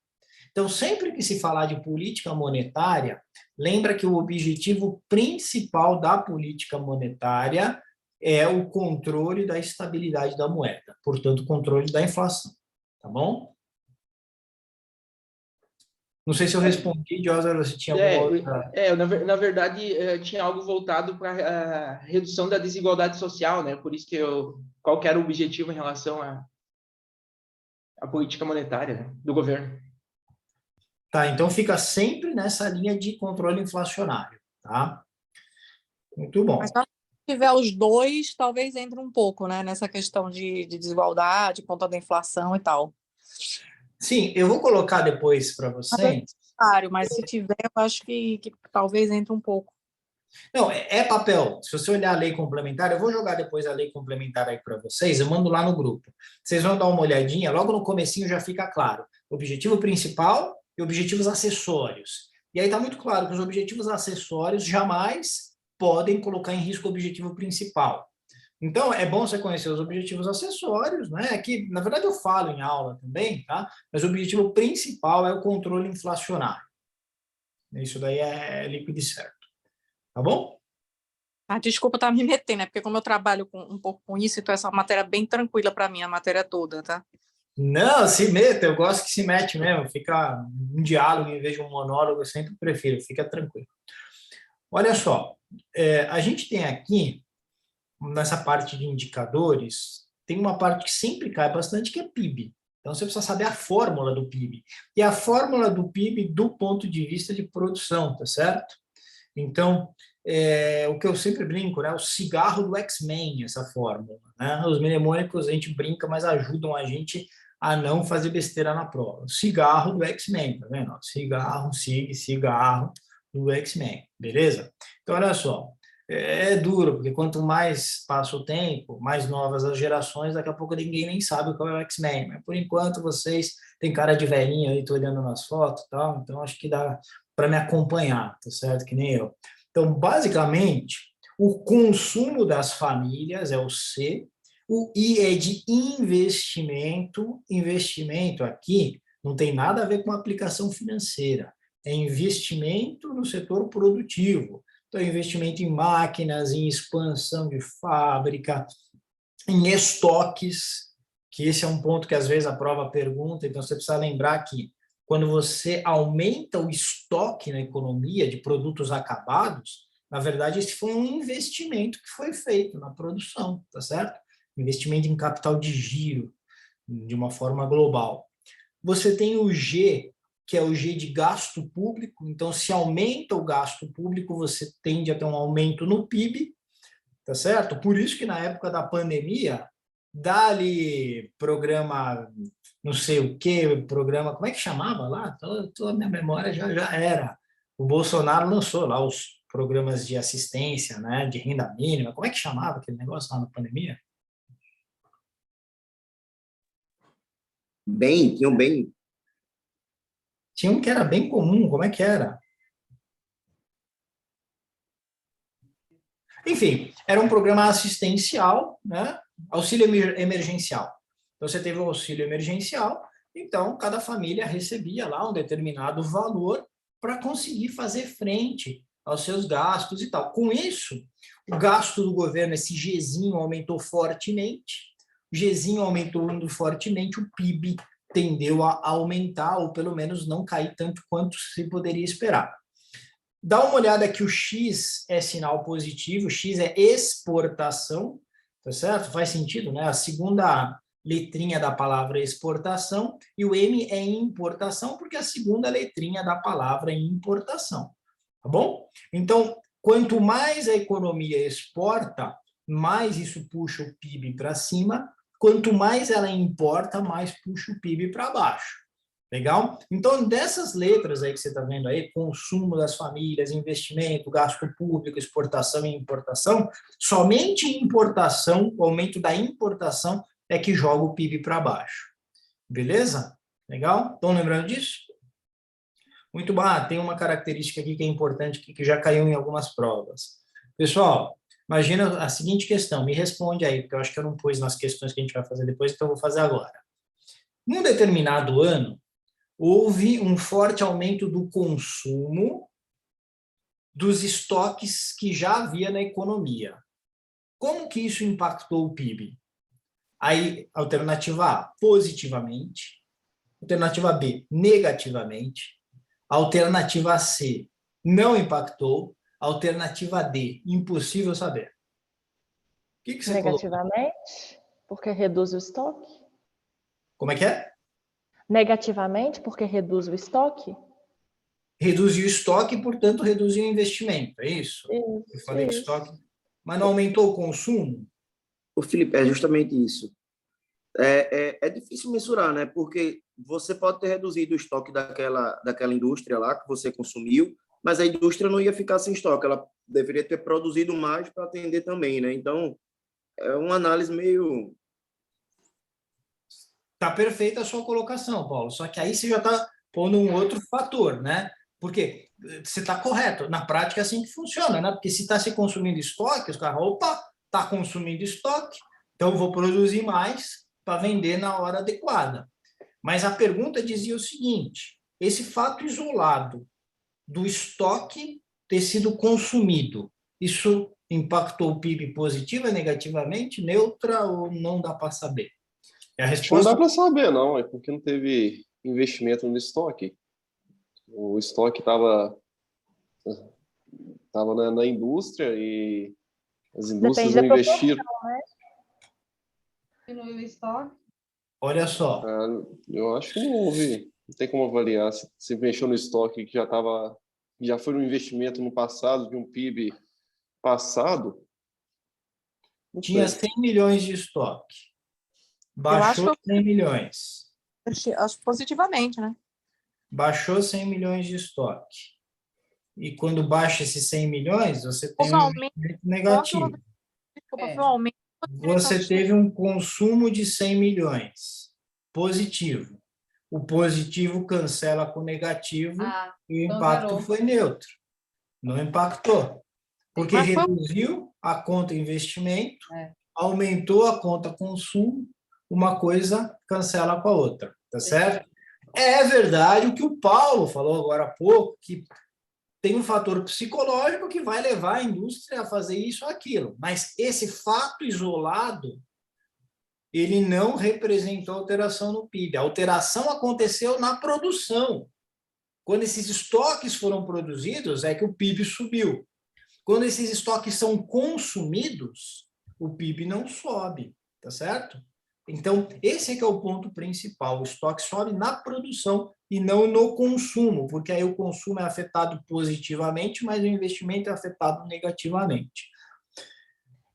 Speaker 1: Então, sempre que se falar de política monetária, lembra que o objetivo principal da política monetária é o controle da estabilidade da moeda, portanto, o controle da inflação, tá bom? Não sei se eu respondi, Josa, você tinha alguma outra...
Speaker 6: Na verdade, tinha algo voltado para a redução da desigualdade social, né? Por isso que qual que era o objetivo em relação à política monetária, né, do governo.
Speaker 1: Tá, então fica sempre nessa linha de controle inflacionário, tá? Muito bom.
Speaker 7: Mas se tiver os dois, talvez entre um pouco, né? Nessa questão de desigualdade, conta da inflação e tal.
Speaker 1: Sim, eu vou colocar depois para vocês.
Speaker 7: Mas se tiver, eu acho que talvez entre um pouco.
Speaker 1: Não, é papel. Se você olhar a lei complementar, eu vou jogar depois a lei complementar aí para vocês, eu mando lá no grupo. Vocês vão dar uma olhadinha, logo no comecinho já fica claro. Objetivo principal e objetivos acessórios. E aí está muito claro que os objetivos acessórios jamais podem colocar em risco o objetivo principal. Então, é bom você conhecer os objetivos acessórios, né? Que, na verdade, eu falo em aula também, tá? Mas o objetivo principal é o controle inflacionário. Isso daí é líquido e certo. Tá bom?
Speaker 7: Desculpa estar me metendo, né? Porque como eu trabalho um pouco com isso, então essa matéria é bem tranquila para mim, a matéria toda, tá?
Speaker 1: Não, se meta, eu gosto que se mete mesmo. Fica um diálogo em vez de um monólogo, eu sempre prefiro, fica tranquilo. Olha só, a gente tem aqui, nessa parte de indicadores, tem uma parte que sempre cai bastante, que é PIB. Então, você precisa saber a fórmula do PIB. E a fórmula do PIB do ponto de vista de produção, tá certo? Então, o que eu sempre brinco, né? O cigarro do X-Men, essa fórmula. Né? Os mnemônicos a gente brinca, mas ajudam a gente a não fazer besteira na prova. Cigarro do X-Men, tá vendo? Cigarro, cigarro do X-Men, beleza? Então, olha só, é duro, porque quanto mais passa o tempo, mais novas as gerações, daqui a pouco ninguém nem sabe qual é o X-Men, mas por enquanto vocês têm cara de velhinho aí, tô olhando nas fotos e tal, então acho que dá para me acompanhar, tá certo? Que nem eu. Então, basicamente, o consumo das famílias é o C, o I é de investimento. Investimento aqui não tem nada a ver com aplicação financeira, é investimento no setor produtivo. Então, investimento em máquinas, em expansão de fábrica, em estoques, que esse é um ponto que às vezes a prova pergunta, então você precisa lembrar que quando você aumenta o estoque na economia de produtos acabados, na verdade, esse foi um investimento que foi feito na produção, tá certo? Investimento em capital de giro, de uma forma global. Você tem o G, que é o G de gasto público, então se aumenta o gasto público, você tende a ter um aumento no PIB, tá certo? Por isso que na época da pandemia, dá-lhe programa, não sei o que, programa, como é que chamava lá? A minha memória já era. O Bolsonaro lançou lá os programas de assistência, né, de renda mínima, como é que chamava aquele negócio lá na pandemia?
Speaker 8: Tinha um bem.
Speaker 1: Tinha um que era bem comum, como é que era? Enfim, era um programa assistencial, né? Auxílio emergencial. Então, você teve o auxílio emergencial, então cada família recebia lá um determinado valor para conseguir fazer frente aos seus gastos e tal. Com isso, o gasto do governo, esse Gzinho aumentou fortemente, o Gzinho aumentando fortemente, o PIB tendeu a aumentar, ou pelo menos não cair tanto quanto se poderia esperar. Dá uma olhada que o X é sinal positivo, o X é exportação, tá certo? Faz sentido, né? A segunda letrinha da palavra exportação, e o M é importação, porque é a segunda letrinha da palavra importação, tá bom? Então, quanto mais a economia exporta, mais isso puxa o PIB para cima, quanto mais ela importa, mais puxa o PIB para baixo. Legal? Então, dessas letras aí que você está vendo aí, consumo das famílias, investimento, gasto público, exportação e importação, somente importação, o aumento da importação é que joga o PIB para baixo. Beleza? Legal? Estão lembrando disso? Muito bom. Tem uma característica aqui que é importante, que já caiu em algumas provas. Pessoal, imagina a seguinte questão, me responde aí, porque eu acho que eu não pus nas questões que a gente vai fazer depois, então eu vou fazer agora. Num determinado ano, houve um forte aumento do consumo dos estoques que já havia na economia. Como que isso impactou o PIB? Aí, alternativa A, positivamente. Alternativa B, negativamente. Alternativa C, não impactou. Alternativa D, impossível saber. O que você colocou?
Speaker 3: Negativamente, porque reduz o estoque.
Speaker 1: Como é que é?
Speaker 3: Negativamente, porque reduz o estoque.
Speaker 1: Reduziu o estoque e, portanto, reduziu o investimento, é isso? Eu falei que estoque, mas não aumentou o consumo?
Speaker 8: O Felipe, é justamente isso. É difícil mensurar, né? Porque você pode ter reduzido o estoque daquela indústria lá que você consumiu, mas a indústria não ia ficar sem estoque, ela deveria ter produzido mais para atender também, né? Então, é uma análise meio...
Speaker 1: Tá perfeita a sua colocação, Paulo, só que aí você já está pondo um outro fator, né? Porque você está correto, na prática é assim que funciona, né? Porque se está se consumindo estoque, os caras, opa, está consumindo estoque, então eu vou produzir mais para vender na hora adequada. Mas a pergunta dizia o seguinte, esse fato isolado do estoque ter sido consumido, isso impactou o PIB positiva, negativamente, neutra ou não dá para saber? E a
Speaker 2: Acho que não
Speaker 1: resposta
Speaker 2: dá para saber, não, é porque não teve investimento no estoque. O estoque estava na indústria e as indústrias
Speaker 3: Depende
Speaker 2: não
Speaker 3: da
Speaker 2: investiram.
Speaker 3: proporção, né?
Speaker 4: Diminuiu o estoque.
Speaker 1: olha só,
Speaker 2: Eu acho que não houve, não tem como avaliar se mexeu no estoque que já foi um investimento no passado, de um PIB passado. Não
Speaker 1: tinha
Speaker 2: sei.
Speaker 1: 100 milhões de estoque,
Speaker 7: Eu acho
Speaker 1: baixou
Speaker 7: que
Speaker 1: 100 milhões.
Speaker 7: Acho positivamente, né?
Speaker 1: Baixou 100 milhões de estoque. E quando baixa esses 100 milhões, você tem
Speaker 7: Houve
Speaker 1: um
Speaker 7: aumento,
Speaker 1: investimento negativo.
Speaker 7: desculpa,
Speaker 4: É.
Speaker 7: foi um aumento da direção
Speaker 1: Você teve um consumo de 100 milhões positivo. O positivo cancela com o negativo
Speaker 4: Ah,
Speaker 1: e o
Speaker 4: então
Speaker 1: impacto
Speaker 4: zerou.
Speaker 1: foi neutro. Não impactou. Porque
Speaker 7: Mas foi-
Speaker 1: reduziu a conta investimento,
Speaker 4: É.
Speaker 1: aumentou a conta consumo, uma coisa cancela com a outra, tá certo? É verdade o que o Paulo falou agora há pouco, que tem um fator psicológico que vai levar a indústria a fazer isso ou aquilo, mas esse fato isolado, ele não representou alteração no PIB. A alteração aconteceu na produção. Quando esses estoques foram produzidos, é que o PIB subiu. Quando esses estoques são consumidos, o PIB não sobe, tá certo? Então, esse é que é o ponto principal. O estoque sobe na produção e não no consumo, porque aí o consumo é afetado positivamente, mas o investimento é afetado negativamente.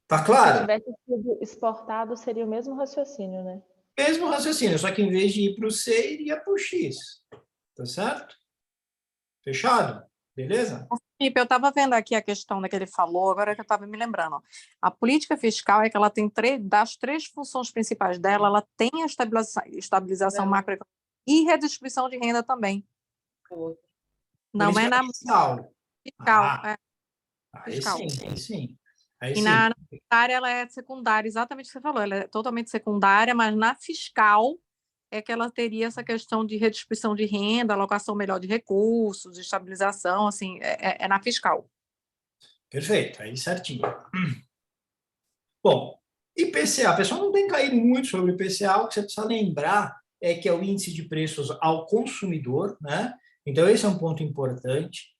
Speaker 1: Tá
Speaker 3: Se
Speaker 1: claro?
Speaker 3: tivesse sido exportado, seria o mesmo raciocínio, né?
Speaker 1: Mesmo raciocínio, só que em vez de ir para o C, iria para o X. Tá certo? Fechado? Beleza?
Speaker 7: Felipe, eu estava vendo aqui a questão da que ele falou, agora que eu estava me lembrando. A política fiscal é que ela tem das três funções principais dela, ela tem a estabilização macroeconômica e redistribuição de renda também. Não é na
Speaker 1: fiscal.
Speaker 7: fiscal,
Speaker 1: Ah, aí
Speaker 7: fiscal.
Speaker 1: sim, aí sim. Aí
Speaker 7: E
Speaker 1: sim.
Speaker 7: na monetária ela é secundária, exatamente o que você falou, ela é totalmente secundária, mas na fiscal é que ela teria essa questão de redistribuição de renda, alocação melhor de recursos, estabilização, assim, é na fiscal.
Speaker 1: Perfeito, aí certinho. Bom, IPCA, o pessoal não tem caído muito sobre o IPCA, o que você precisa lembrar é que é o índice de preços ao consumidor, né? Então, esse é um ponto importante.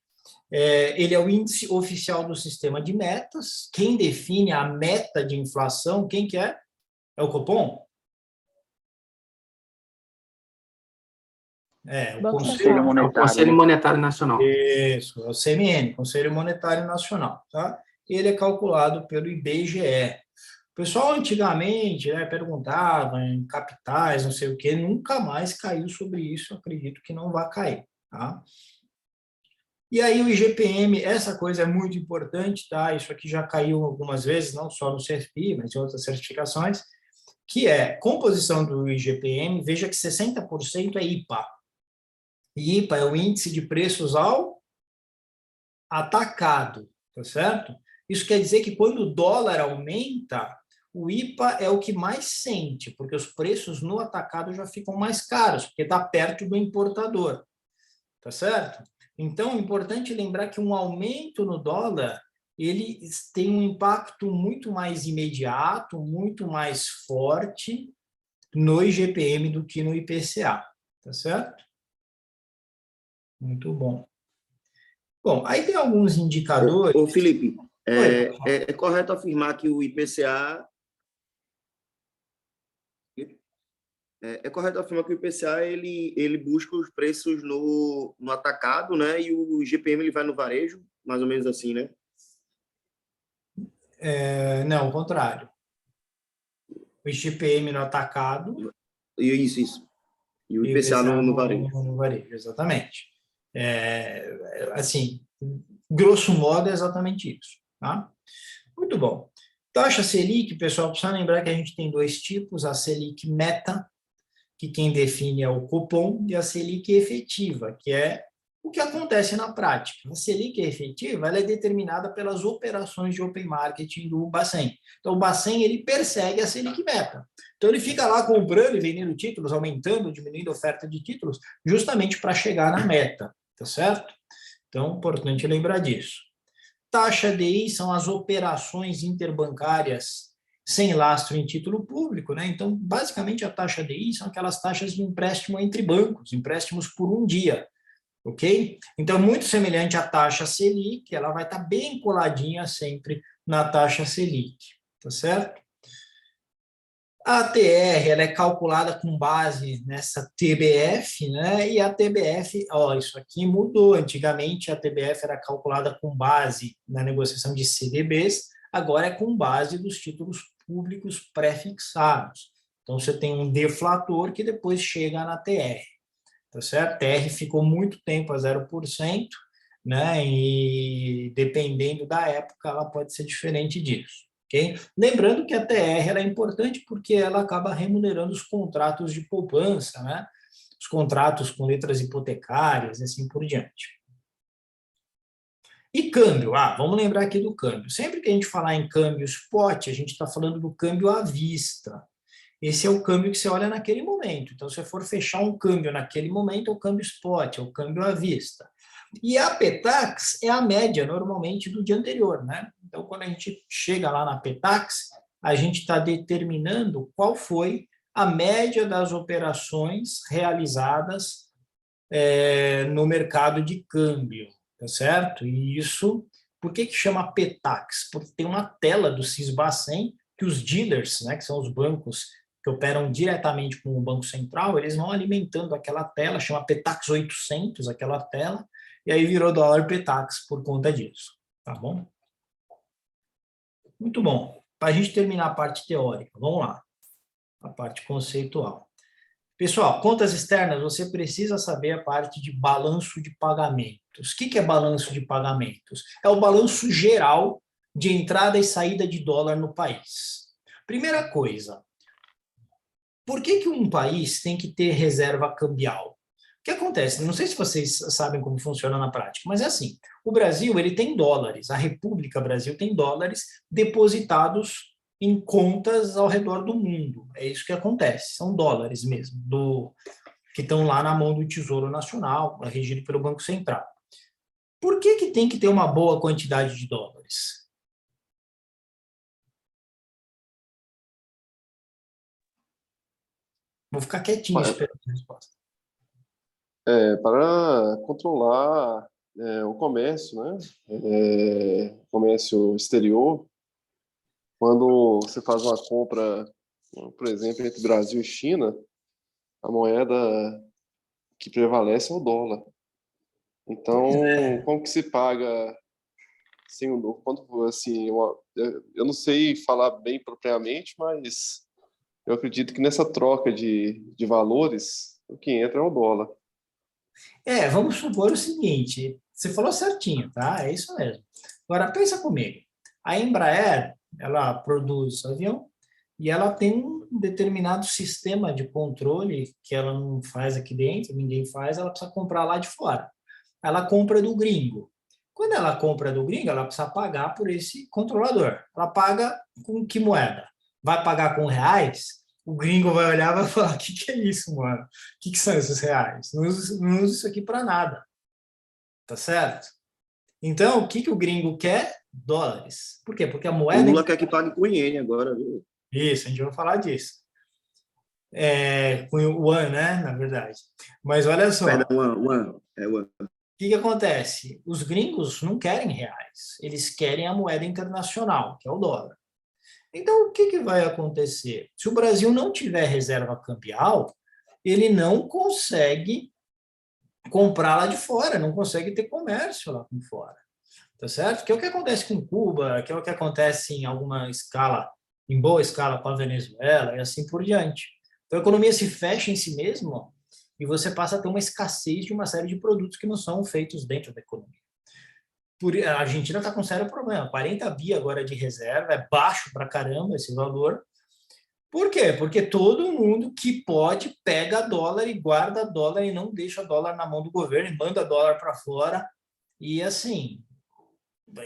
Speaker 1: Ele é o índice oficial do sistema de metas. Quem define a meta de inflação, quem que é? É o Copom? É, o
Speaker 3: Banco
Speaker 1: Conselho
Speaker 5: Conselho
Speaker 3: Central.
Speaker 9: O
Speaker 5: Monetário,
Speaker 9: Conselho
Speaker 5: né?
Speaker 9: Monetário Nacional.
Speaker 1: Isso, é o CMN, Conselho Monetário Nacional, tá? Ele é calculado pelo IBGE. O pessoal antigamente, né, perguntava em capitais, não sei o quê, nunca mais caiu sobre isso, acredito que não vai cair, tá? E aí o IGPM, essa coisa é muito importante, tá? Isso aqui já caiu algumas vezes, não só no CFP, mas em outras certificações, que é composição do IGPM, veja que 60% é IPA. E IPA é o índice de preços ao atacado, tá certo? Isso quer dizer que quando o dólar aumenta, o IPA é o que mais sente, porque os preços no atacado já ficam mais caros, porque está perto do importador, tá certo? Então, é importante lembrar que um aumento no dólar, ele tem um impacto muito mais imediato, muito mais forte no IGPM do que no IPCA, tá certo? Muito bom. Bom, aí tem alguns indicadores.
Speaker 8: Ô, Felipe,
Speaker 1: Oi,
Speaker 8: é correto afirmar que o IPCA... É correto afirmar que o IPCA ele busca os preços no atacado, né? E o IGPM ele vai no varejo, mais ou menos assim, né?
Speaker 1: não, o contrário. O IGPM no atacado
Speaker 8: Isso. E o
Speaker 1: e o
Speaker 8: IPCA
Speaker 1: IPCA
Speaker 8: no varejo.
Speaker 1: no varejo, exatamente. Assim, grosso modo, é exatamente isso. Tá? Muito bom. Taxa Selic, pessoal, precisa lembrar que a gente tem dois tipos, a Selic meta, que quem define é o Copom, e a Selic efetiva, que é o que acontece na prática. A Selic efetiva ela é determinada pelas operações de open marketing do Bacen. Então, o Bacen ele persegue a Selic meta. Então, ele fica lá comprando e vendendo títulos, aumentando, diminuindo a oferta de títulos, justamente para chegar na meta, tá certo? Então, importante lembrar disso. Taxa DI são as operações interbancárias sem lastro em título público, né? Então, basicamente, a taxa DI são aquelas taxas de empréstimo entre bancos, empréstimos por um dia, ok? Então, muito semelhante à taxa Selic, ela vai estar bem coladinha sempre na taxa Selic, tá certo? A ATR, ela é calculada com base nessa TBF, né? E a TBF, ó, isso aqui mudou. Antigamente, a TBF era calculada com base na negociação de CDBs, agora é com base dos títulos públicos pré-fixados. Então, você tem um deflator que depois chega na TR, tá certo? A TR ficou muito tempo a 0%, né? E dependendo da época, ela pode ser diferente disso, ok? Lembrando que a TR ela é importante porque ela acaba remunerando os contratos de poupança, né? Os contratos com letras hipotecárias e assim por diante. E câmbio? Vamos lembrar aqui do câmbio. Sempre que a gente falar em câmbio spot, a gente está falando do câmbio à vista. Esse é o câmbio que você olha naquele momento. Então, se você for fechar um câmbio naquele momento, é o câmbio spot, é o câmbio à vista. E a Petax é a média, normalmente, do dia anterior, né? Então, quando a gente chega lá na Petax, a gente está determinando qual foi a média das operações realizadas no mercado de câmbio, tá certo? E isso, por que chama Petax? Porque tem uma tela do Sisbacen que os dealers, né, que são os bancos que operam diretamente com o Banco Central, eles vão alimentando aquela tela, chama Petax 800, aquela tela, e aí virou dólar Petax por conta disso, tá bom? Muito bom. Para a gente terminar a parte teórica, vamos lá, a parte conceitual. Pessoal, contas externas, você precisa saber a parte de balanço de pagamentos. O que é balanço de pagamentos? É o balanço geral de entrada e saída de dólar no país. Primeira coisa, por que um país tem que ter reserva cambial? O que acontece? Não sei se vocês sabem como funciona na prática, mas é assim, o Brasil ele tem dólares, a República Brasil tem dólares depositados em contas ao redor do mundo. É isso que acontece, são dólares mesmo, que estão lá na mão do Tesouro Nacional, regido pelo Banco Central. Por que tem que ter uma boa quantidade de dólares? Vou ficar quietinho esperando a resposta.
Speaker 2: Para controlar o comércio, né? O comércio exterior. Quando você faz uma compra, por exemplo, entre Brasil e China, a moeda que prevalece é o dólar. Então, como que se paga sem o dólar? Quando, assim, eu não sei falar bem propriamente, mas eu acredito que nessa troca de valores, o que entra é o dólar.
Speaker 1: Vamos supor o seguinte, você falou certinho, tá? É isso mesmo. Agora, pensa comigo. A Embraer, ela produz avião e ela tem um determinado sistema de controle que ela não faz aqui dentro, ninguém faz, ela precisa comprar lá de fora. Ela compra do gringo. Quando ela compra do gringo, ela precisa pagar por esse controlador. Ela paga com que moeda? Vai pagar com reais? O gringo vai olhar e vai falar, o que é isso, mano? O que são esses reais? Não uso isso aqui para nada. Tá certo? Então, o que o gringo quer? Dólares. Por quê? Porque a moeda...
Speaker 8: O Lula quer que pague com iene agora, viu?
Speaker 1: Isso, a gente vai falar disso. Com o yuan, né? Na verdade. Mas olha só.
Speaker 8: Perdão, yuan.
Speaker 1: O que acontece? Os gringos não querem reais. Eles querem a moeda internacional, que é o dólar. Então, o que vai acontecer? Se o Brasil não tiver reserva cambial, ele não consegue comprar lá de fora, não consegue ter comércio lá com fora. Tá certo? Que é o que acontece com Cuba, que é o que acontece em alguma escala, em boa escala com a Venezuela e assim por diante. Então, a economia se fecha em si mesma e você passa a ter uma escassez de uma série de produtos que não são feitos dentro da economia. A Argentina está com um sério problema, 40 bi agora de reserva, é baixo pra caramba esse valor. Por quê? Porque todo mundo que pode pega dólar e guarda dólar e não deixa dólar na mão do governo e manda dólar para fora. E assim,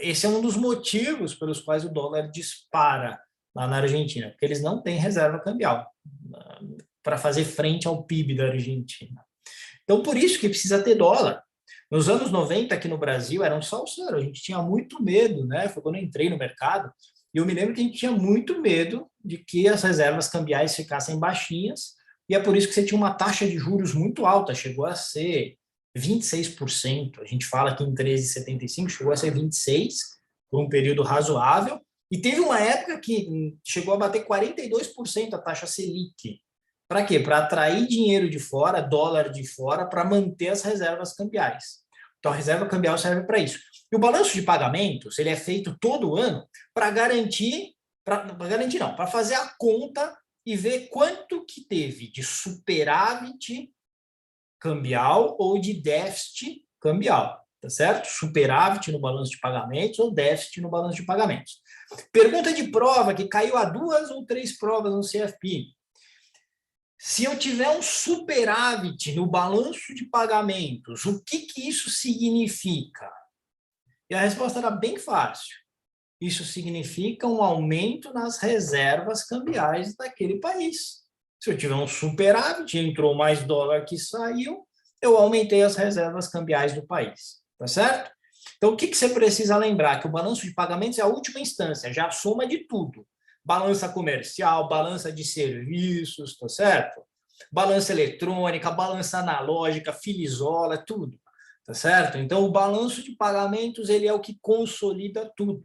Speaker 1: esse é um dos motivos pelos quais o dólar dispara lá na Argentina, porque eles não têm reserva cambial para fazer frente ao PIB da Argentina. Então, por isso que precisa ter dólar. Nos anos 90, aqui no Brasil, era um salseiro, a gente tinha muito medo, né? Foi quando eu entrei no mercado, e eu me lembro que a gente tinha muito medo de que as reservas cambiais ficassem baixinhas, e é por isso que você tinha uma taxa de juros muito alta, chegou a ser 26%, a gente fala que em 13,75 chegou a ser 26%, por um período razoável, e teve uma época que chegou a bater 42% a taxa Selic. Para quê? Para atrair dinheiro de fora, dólar de fora, para manter as reservas cambiais. Então, a reserva cambial serve para isso. E o balanço de pagamentos, ele é feito todo ano para garantir, para fazer a conta e ver quanto que teve de superávit cambial ou de déficit cambial, tá certo? Superávit no balanço de pagamentos ou déficit no balanço de pagamentos. Pergunta de prova que caiu a 2 ou 3 provas no CFP. Se eu tiver um superávit no balanço de pagamentos, o que isso significa? E a resposta era bem fácil. Isso significa um aumento nas reservas cambiais daquele país. Se eu tiver um superávit, entrou mais dólar que saiu, eu aumentei as reservas cambiais do país, tá certo? Então, o que você precisa lembrar? Que o balanço de pagamentos é a última instância, já a soma de tudo. Balança comercial, balança de serviços, tá certo? Balança eletrônica, balança analógica, filizola, tudo, tá certo? Então, o balanço de pagamentos, ele é o que consolida tudo.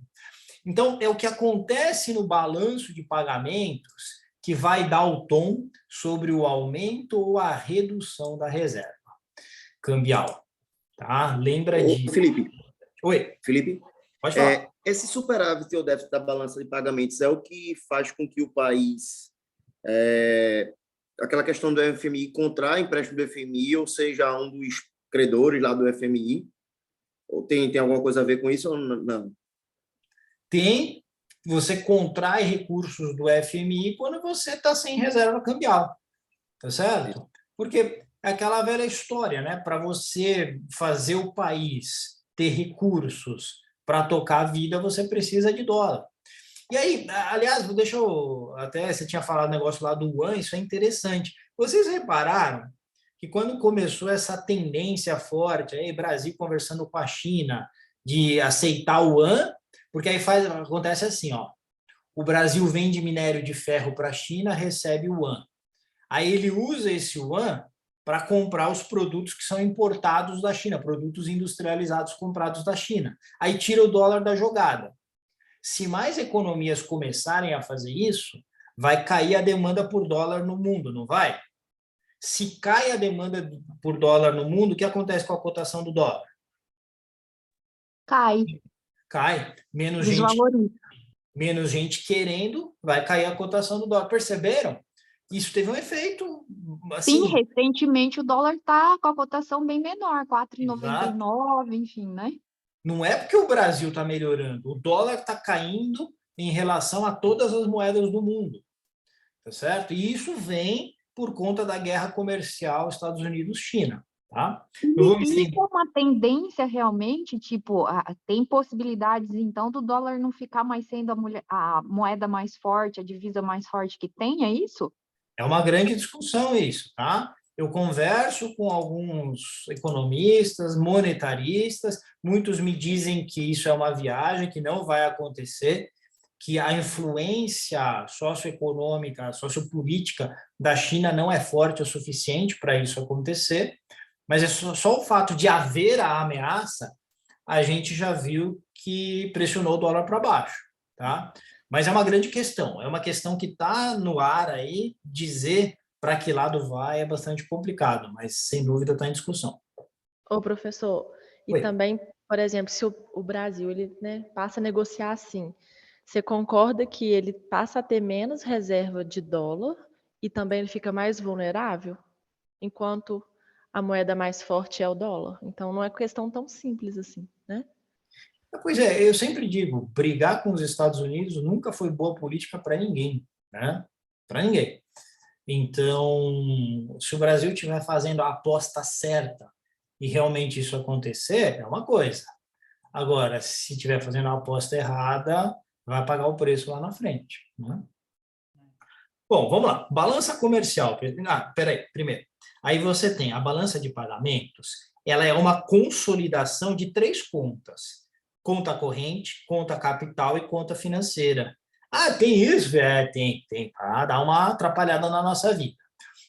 Speaker 1: Então, é o que acontece no balanço de pagamentos que vai dar o tom sobre o aumento ou a redução da reserva cambial, tá? Lembra disso.
Speaker 8: Felipe.
Speaker 1: Oi.
Speaker 8: Felipe?
Speaker 1: Pode falar.
Speaker 8: Esse superávit ou déficit da balança de pagamentos é o que faz com que o país, aquela questão do FMI, contrai empréstimo do FMI, ou seja, um dos credores lá do FMI? Ou tem alguma coisa a ver com isso ou não?
Speaker 1: Tem. Você contrai recursos do FMI quando você está sem reserva cambial, tá certo? Porque é aquela velha história, né? Para você fazer o país ter recursos para tocar a vida, você precisa de dólar. E aí, aliás, deixa eu... Até você tinha falado negócio lá do yuan, isso é interessante. Vocês repararam que quando começou essa tendência forte, aí Brasil conversando com a China, de aceitar o yuan, porque aí acontece assim, ó, o Brasil vende minério de ferro para a China, recebe o yuan. Aí ele usa esse yuan para comprar os produtos que são importados da China, produtos industrializados comprados da China. Aí tira o dólar da jogada. Se mais economias começarem a fazer isso, vai cair a demanda por dólar no mundo, não vai? Se cai a demanda por dólar no mundo, o que acontece com a cotação do dólar?
Speaker 9: Cai.
Speaker 1: Cai. Menos gente querendo, vai cair a cotação do dólar. Perceberam? Isso teve um efeito, assim...
Speaker 9: Sim, recentemente o dólar está com a cotação bem menor, 4,99, enfim, né?
Speaker 1: Não é porque o Brasil está melhorando, o dólar está caindo em relação a todas as moedas do mundo, tá certo? E isso vem por conta da guerra comercial Estados Unidos-China, tá?
Speaker 9: Isso é uma tendência realmente, tipo, tem possibilidades, então, do dólar não ficar mais sendo a moeda mais forte, a divisa mais forte que tem, é isso?
Speaker 1: É uma grande discussão isso, tá? Eu converso com alguns economistas, monetaristas, muitos me dizem que isso é uma viagem, que não vai acontecer, que a influência socioeconômica, sociopolítica da China não é forte o suficiente para isso acontecer, mas é só o fato de haver a ameaça, a gente já viu que pressionou o dólar para baixo, tá? Mas é uma grande questão, é uma questão que está no ar aí, dizer para que lado vai é bastante complicado, mas sem dúvida está em discussão.
Speaker 3: Ô, professor, e também, por exemplo, se o Brasil ele, né, passa a negociar assim, você concorda que ele passa a ter menos reserva de dólar e também ele fica mais vulnerável, enquanto a moeda mais forte é o dólar? Então não é questão tão simples assim, né?
Speaker 1: Pois é, eu sempre digo, brigar com os Estados Unidos nunca foi boa política para ninguém, né? Para ninguém. Então, se o Brasil estiver fazendo a aposta certa e realmente isso acontecer, é uma coisa. Agora, se estiver fazendo a aposta errada, vai pagar o preço lá na frente, né? Bom, vamos lá. Balança comercial. Peraí, primeiro. Aí você tem a balança de pagamentos, ela é uma consolidação de 3 contas. Conta corrente, conta capital e conta financeira. Ah, tem isso? Tem, para dar uma atrapalhada na nossa vida.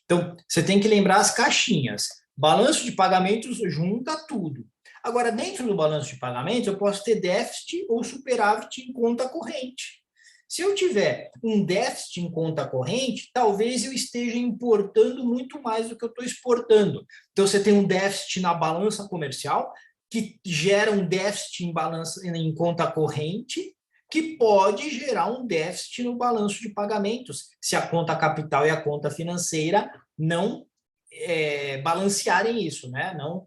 Speaker 1: Então, você tem que lembrar as caixinhas. Balanço de pagamentos junta tudo. Agora, dentro do balanço de pagamentos, eu posso ter déficit ou superávit em conta corrente. Se eu tiver um déficit em conta corrente, talvez eu esteja importando muito mais do que eu estou exportando. Então, você tem um déficit na balança comercial, que gera um déficit em conta corrente, que pode gerar um déficit no balanço de pagamentos, se a conta capital e a conta financeira não balancearem isso, né? Não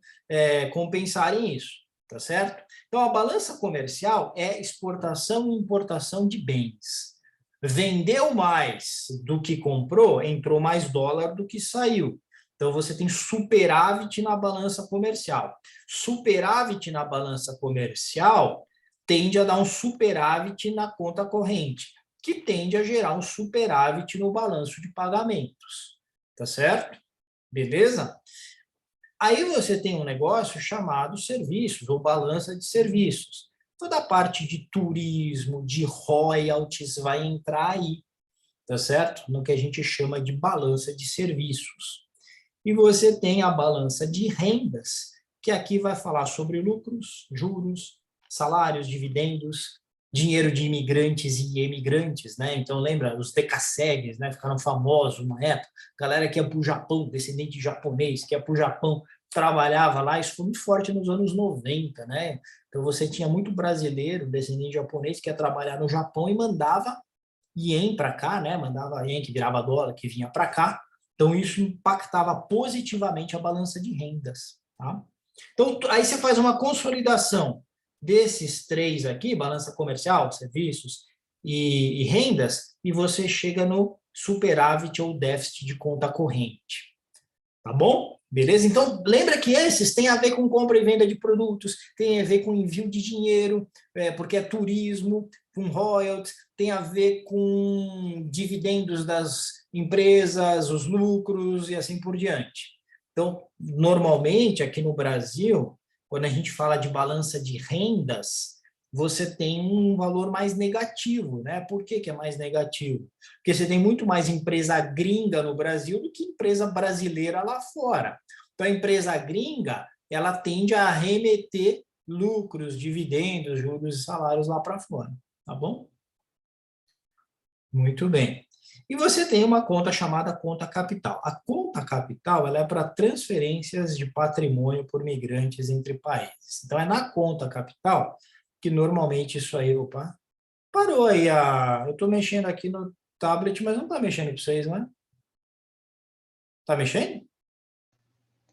Speaker 1: compensarem isso, tá certo? Então, a balança comercial é exportação e importação de bens. Vendeu mais do que comprou, entrou mais dólar do que saiu. Então, você tem superávit na balança comercial. Superávit na balança comercial tende a dar um superávit na conta corrente, que tende a gerar um superávit no balanço de pagamentos. Tá certo? Beleza? Aí você tem um negócio chamado serviços, ou balança de serviços. Toda a parte de turismo, de royalties vai entrar aí, tá certo? No que a gente chama de balança de serviços. E você tem a balança de rendas, que aqui vai falar sobre lucros, juros, salários, dividendos, dinheiro de imigrantes e emigrantes, né? Então, lembra, os decassegues, né? Ficaram famosos uma época. Galera que ia para o Japão, descendente de japonês, que ia para o Japão, trabalhava lá, isso foi muito forte nos anos 90, né? Então, você tinha muito brasileiro, descendente de japonês, que ia trabalhar no Japão e mandava ien para cá, né? Mandava ien que virava dólar, que vinha para cá. Então, isso impactava positivamente a balança de rendas, tá? Então, aí você faz uma consolidação desses três aqui, balança comercial, serviços e rendas, e você chega no superávit ou déficit de conta corrente. Tá bom? Beleza? Então, lembra que esses têm a ver com compra e venda de produtos, tem a ver com envio de dinheiro, porque é turismo, com royalties, tem a ver com dividendos das empresas, os lucros e assim por diante. Então, normalmente, aqui no Brasil, quando a gente fala de balança de rendas, você tem um valor mais negativo, né? Por que que é mais negativo? Porque você tem muito mais empresa gringa no Brasil do que empresa brasileira lá fora. Então, a empresa gringa, ela tende a remeter lucros, dividendos, juros e salários lá para fora, tá bom? Muito bem. E você tem uma conta chamada conta capital. A conta capital ela é para transferências de patrimônio por migrantes entre países. Então, é na conta capital que normalmente isso aí... Opa, parou aí. Eu estou mexendo aqui no tablet, mas não está mexendo para vocês, né? Está mexendo?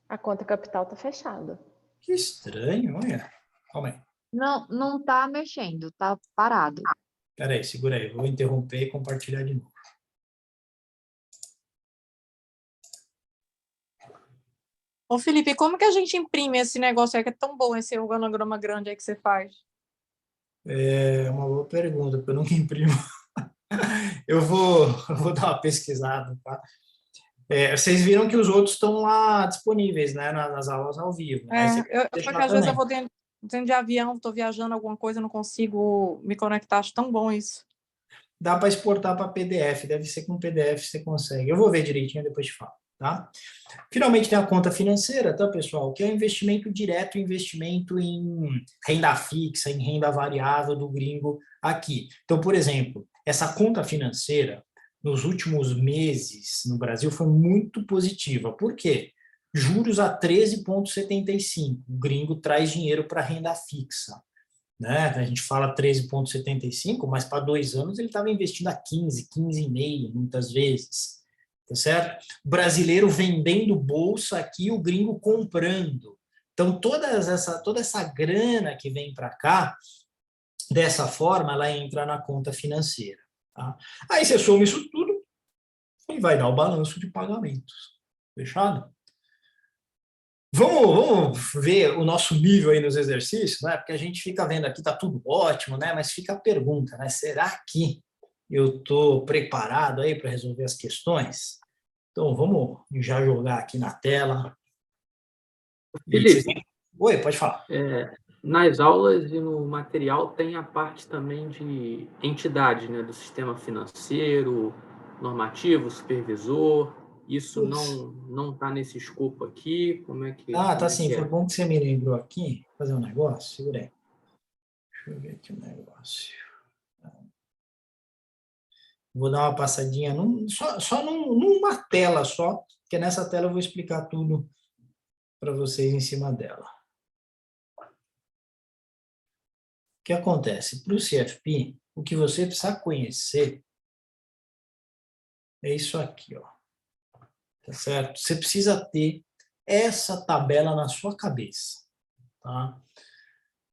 Speaker 3: A conta capital está fechada.
Speaker 1: Que estranho, olha. Calma aí.
Speaker 9: Não, não tá mexendo, tá parado.
Speaker 1: Espera aí, segura aí. Vou interromper e compartilhar de novo.
Speaker 7: Ô, Felipe, como que a gente imprime esse negócio aí que é tão bom, esse organograma grande aí que você faz?
Speaker 1: É uma boa pergunta, porque eu nunca imprimo. Eu vou dar uma pesquisada, tá? Vocês viram que os outros estão lá disponíveis, né? Nas aulas ao vivo. Né?
Speaker 7: Só que às vezes eu vou dentro de avião, estou viajando alguma coisa, não consigo me conectar. Acho tão bom isso.
Speaker 1: Dá para exportar para PDF, deve ser com PDF você consegue. Eu vou ver direitinho, depois te falo, tá? Finalmente tem a conta financeira, tá, pessoal? Que é o investimento direto, investimento em renda fixa, em renda variável do gringo aqui. Então, por exemplo, essa conta financeira, nos últimos meses no Brasil, foi muito positiva. Por quê? Juros a 13,75. O gringo traz dinheiro para renda fixa. Né? A gente fala 13,75, mas para 2 anos ele estava investindo a 15, 15,5, muitas vezes. Tá certo? O brasileiro vendendo bolsa aqui, o gringo comprando. Então, toda essa grana que vem para cá, dessa forma, ela entra na conta financeira. Tá? Aí você soma isso tudo e vai dar o balanço de pagamentos. Fechado? Vamos ver o nosso nível aí nos exercícios, né? Porque a gente fica vendo aqui, tá tudo ótimo, né? Mas fica a pergunta, né? Será que eu estou preparado aí para resolver as questões? Então, vamos já jogar aqui na tela.
Speaker 10: Felipe,
Speaker 1: Oi, pode falar.
Speaker 10: nas aulas e no material tem a parte também de entidade, né? Do sistema financeiro, normativo, supervisor. Isso não está nesse escopo aqui? Como é que...
Speaker 1: Tá sim. Foi bom que você me lembrou aqui. Vou fazer um negócio? Segura aí. Deixa eu ver aqui o negócio. Vou dar uma passadinha só numa tela só, porque nessa tela eu vou explicar tudo para vocês em cima dela. O que acontece? Para o CFP, o que você precisa conhecer é isso aqui, ó. Tá certo? Você precisa ter essa tabela na sua cabeça, tá?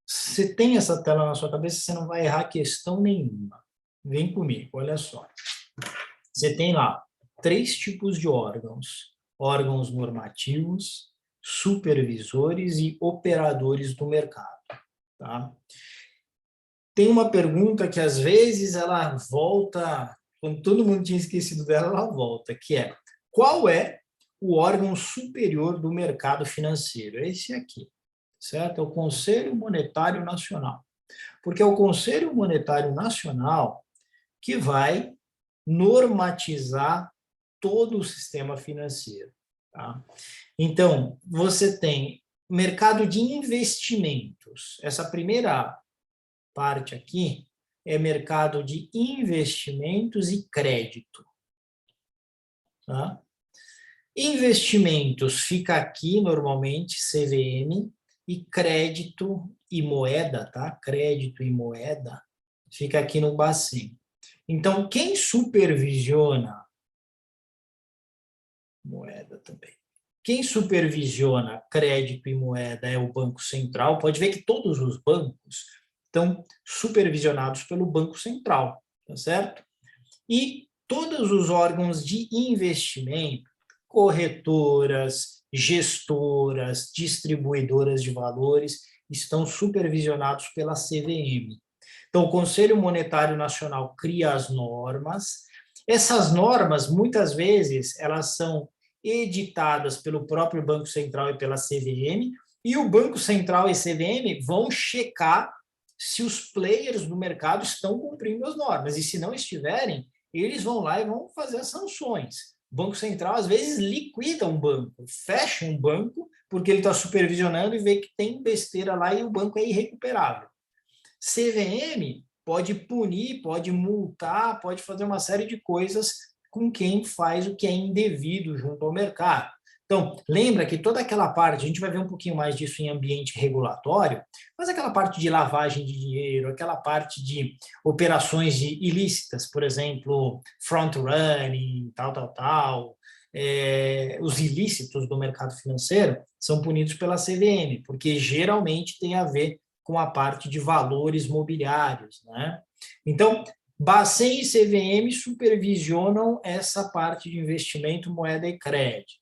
Speaker 1: Você tem essa tela na sua cabeça, você não vai errar questão nenhuma. Vem comigo, olha só. Você tem lá 3 tipos de órgãos: órgãos normativos, supervisores e operadores do mercado, tá? Tem uma pergunta que às vezes ela volta, quando todo mundo tinha esquecido dela, ela volta, que é: qual é o órgão superior do mercado financeiro? É esse aqui, certo? É o Conselho Monetário Nacional. Porque é o Conselho Monetário Nacional que vai normatizar todo o sistema financeiro, tá? Então, você tem mercado de investimentos. Essa primeira parte aqui é mercado de investimentos e crédito, tá? Investimentos fica aqui, normalmente, CVM, e crédito e moeda, tá? Crédito e moeda fica aqui no Bacen. Então, quem supervisiona moeda também? Quem supervisiona crédito e moeda é o Banco Central. Pode ver que todos os bancos estão supervisionados pelo Banco Central, tá certo? E todos os órgãos de investimento, corretoras, gestoras, distribuidoras de valores, estão supervisionados pela CVM. Então, o Conselho Monetário Nacional cria as normas. Essas normas, muitas vezes, elas são editadas pelo próprio Banco Central e pela CVM, e o Banco Central e CVM vão checar se os players do mercado estão cumprindo as normas, e se não estiverem, eles vão lá e vão fazer as sanções. O Banco Central, às vezes, liquida um banco, fecha um banco, porque ele está supervisionando e vê que tem besteira lá e o banco é irrecuperável. CVM pode punir, pode multar, pode fazer uma série de coisas com quem faz o que é indevido junto ao mercado. Então, lembra que toda aquela parte, a gente vai ver um pouquinho mais disso em ambiente regulatório, mas aquela parte de lavagem de dinheiro, aquela parte de operações ilícitas, por exemplo, front-running, os ilícitos do mercado financeiro são punidos pela CVM, porque geralmente tem a ver com a parte de valores mobiliários, né? Então, Bacen e CVM supervisionam essa parte de investimento, moeda e crédito.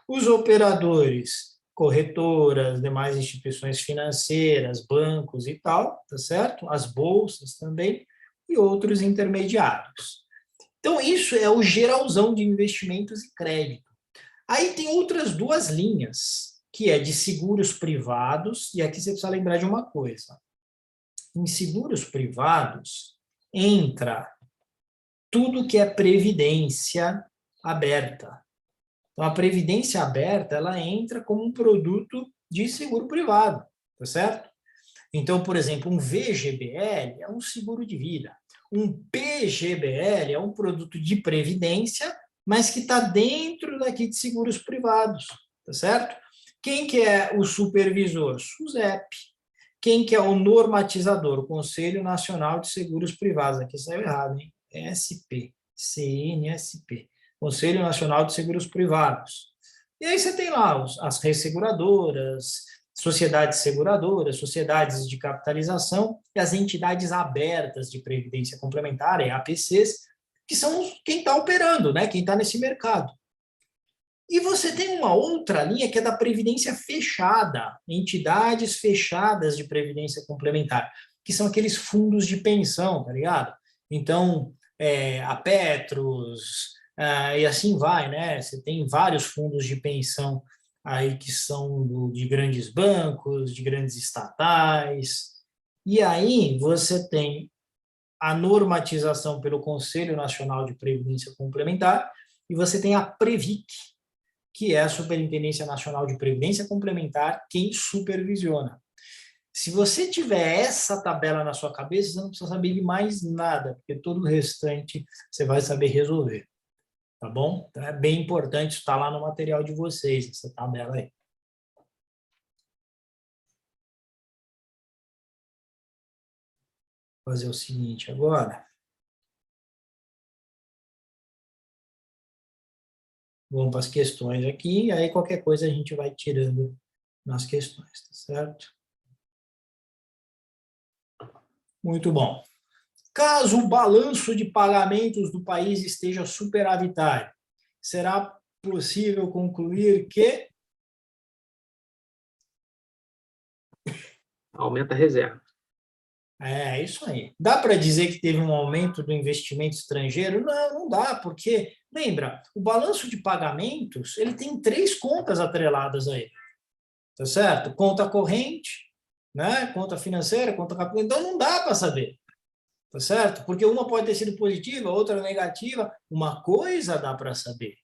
Speaker 1: Os operadores, corretoras, demais instituições financeiras, bancos e tal, tá certo? As bolsas também, e outros intermediários. Então, isso é o geralzão de investimentos e crédito. Aí tem outras 2 linhas, que é de seguros privados, e aqui você precisa lembrar de uma coisa. Em seguros privados, entra tudo que é previdência aberta. Então, a previdência aberta, ela entra como um produto de seguro privado, tá certo? Então, por exemplo, um VGBL é um seguro de vida. Um PGBL é um produto de previdência, mas que está dentro daqui de seguros privados, tá certo? Quem que é o supervisor? SUSEP. Quem que é o normatizador? O Conselho Nacional de Seguros Privados. Aqui saiu errado, hein? SP, CNSP. Conselho Nacional de Seguros Privados. E aí você tem lá as resseguradoras, sociedades seguradoras, sociedades de capitalização e as entidades abertas de previdência complementar, APCs, que são quem está operando, né? Quem está nesse mercado. E você tem uma outra linha que é da previdência fechada, entidades fechadas de previdência complementar, que são aqueles fundos de pensão, tá ligado? Então, a Petros, e assim vai, né? Você tem vários fundos de pensão aí que são de grandes bancos, de grandes estatais, e aí você tem a normatização pelo Conselho Nacional de Previdência Complementar, e você tem a Previc, que é a Superintendência Nacional de Previdência Complementar, quem supervisiona. Se você tiver essa tabela na sua cabeça, você não precisa saber de mais nada, porque todo o restante você vai saber resolver. Tá bom? Então é bem importante estar lá no material de vocês, essa tabela aí. fazer o seguinte agora. Vamos para as questões aqui, e aí qualquer coisa a gente vai tirando nas questões, tá certo? Muito bom. Caso o balanço de pagamentos do país esteja superavitário, será possível concluir que
Speaker 10: Aumenta a reserva.
Speaker 1: é isso aí. Dá para dizer que teve um aumento do investimento estrangeiro? Não, não dá, porque, lembra, o balanço de pagamentos, ele tem 3 contas atreladas a ele, tá certo? Conta corrente, né? Conta financeira, conta capital, então não dá para saber, tá certo? Porque uma pode ter sido positiva, outra negativa. Uma coisa dá para saber,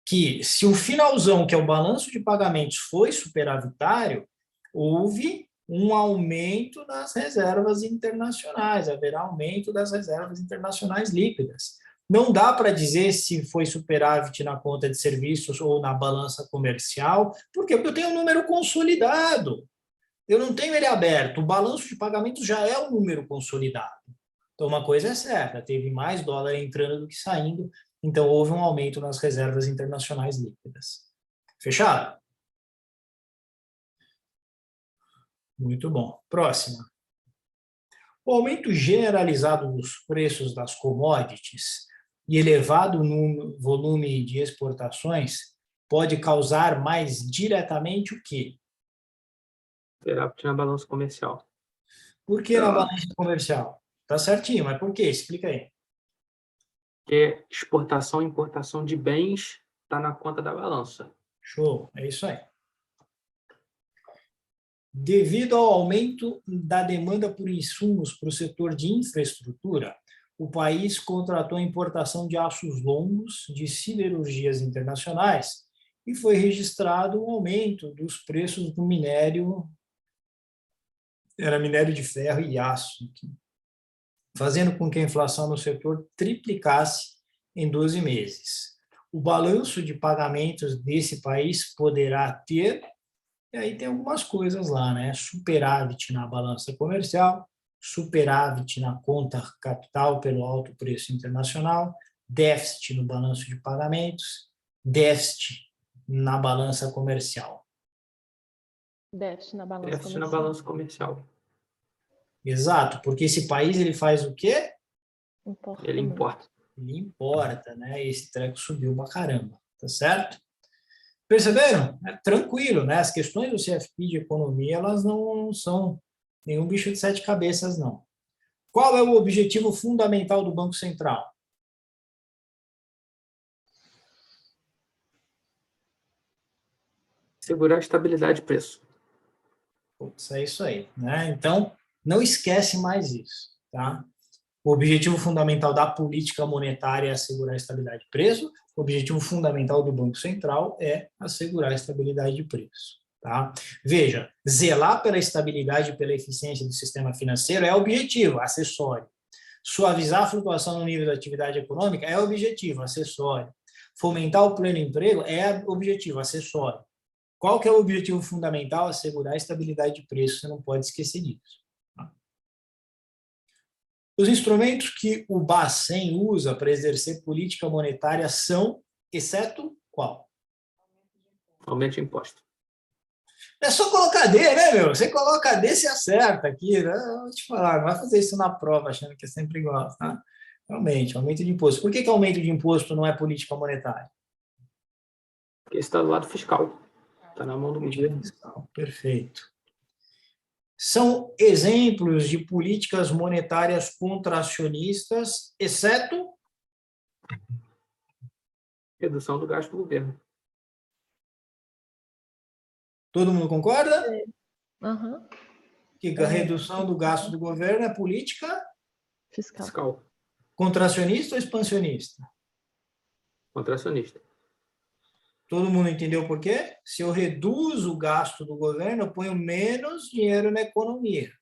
Speaker 1: que se o finalzão, que é o balanço de pagamentos, foi superavitário, houve um aumento das reservas internacionais, haverá aumento das reservas internacionais líquidas. Não dá para dizer se foi superávit na conta de serviços ou na balança comercial. Por quê? Porque eu tenho um número consolidado. Eu não tenho ele aberto. O balanço de pagamentos já é um número consolidado. Então, uma coisa é certa, teve mais dólar entrando do que saindo, então houve um aumento nas reservas internacionais líquidas. Fechado? Muito bom. Próxima. O aumento generalizado dos preços das commodities e elevado volume de exportações pode causar mais diretamente o quê?
Speaker 10: Superávit na balança comercial.
Speaker 1: Por que na balança comercial? Tá certinho, mas por quê? Explica aí.
Speaker 10: Porque exportação e importação de bens está na conta da balança.
Speaker 1: Show, é isso aí. Devido ao aumento da demanda por insumos para o setor de infraestrutura, o país contratou a importação de aços longos de siderurgias internacionais e foi registrado um aumento dos preços do minério, era minério de ferro e aço, fazendo com que a inflação no setor triplicasse em 12 meses. O balanço de pagamentos desse país poderá ter, e aí tem algumas coisas lá, né? Superávit na balança comercial, superávit na conta capital pelo alto preço internacional, déficit no balanço de pagamentos, déficit na balança comercial.
Speaker 3: Déficit na balança
Speaker 10: Déficit na
Speaker 3: comercial.
Speaker 10: balança comercial.
Speaker 1: Exato, porque esse país ele faz o quê?
Speaker 3: Importa
Speaker 10: Ele
Speaker 3: muito.
Speaker 10: importa.
Speaker 1: Ele importa, né? Esse treco subiu pra caramba, tá certo? Perceberam? É tranquilo, né? As questões do CFP de economia, elas não são nenhum bicho de 7 cabeças, não. Qual é o objetivo fundamental do Banco Central?
Speaker 10: Segurar a estabilidade de preço.
Speaker 1: Putz, é isso aí, né? Então, não esquece mais isso, tá? O objetivo fundamental da política monetária é assegurar a estabilidade de preço, o objetivo fundamental do Banco Central é assegurar a estabilidade de preço, tá? Veja, zelar pela estabilidade e pela eficiência do sistema financeiro é objetivo, acessório. Suavizar a flutuação no nível da atividade econômica é objetivo, acessório. Fomentar o pleno emprego é objetivo, acessório. Qual que é o objetivo fundamental? Assegurar a estabilidade de preço, você não pode esquecer disso. Tá? Os instrumentos que o Bacen usa para exercer política monetária são, exceto qual?
Speaker 10: Aumento de imposto.
Speaker 1: É só colocar D, né, meu? Você coloca D, você acerta aqui, né? Eu vou te falar, não vai fazer isso na prova achando que é sempre igual, tá? Realmente, aumento de imposto. Por que aumento de imposto não é política monetária?
Speaker 10: Porque está do lado fiscal. Está na mão do governo.
Speaker 1: Perfeito. São exemplos de políticas monetárias contracionistas, exceto
Speaker 10: Redução do gasto do governo.
Speaker 1: todo mundo concorda?
Speaker 3: Uhum.
Speaker 1: Que a redução do gasto do governo é política
Speaker 3: Fiscal.
Speaker 1: contracionista ou expansionista?
Speaker 10: Contracionista.
Speaker 1: Todo mundo entendeu por quê? Se eu reduzo o gasto do governo, eu ponho menos dinheiro na economia.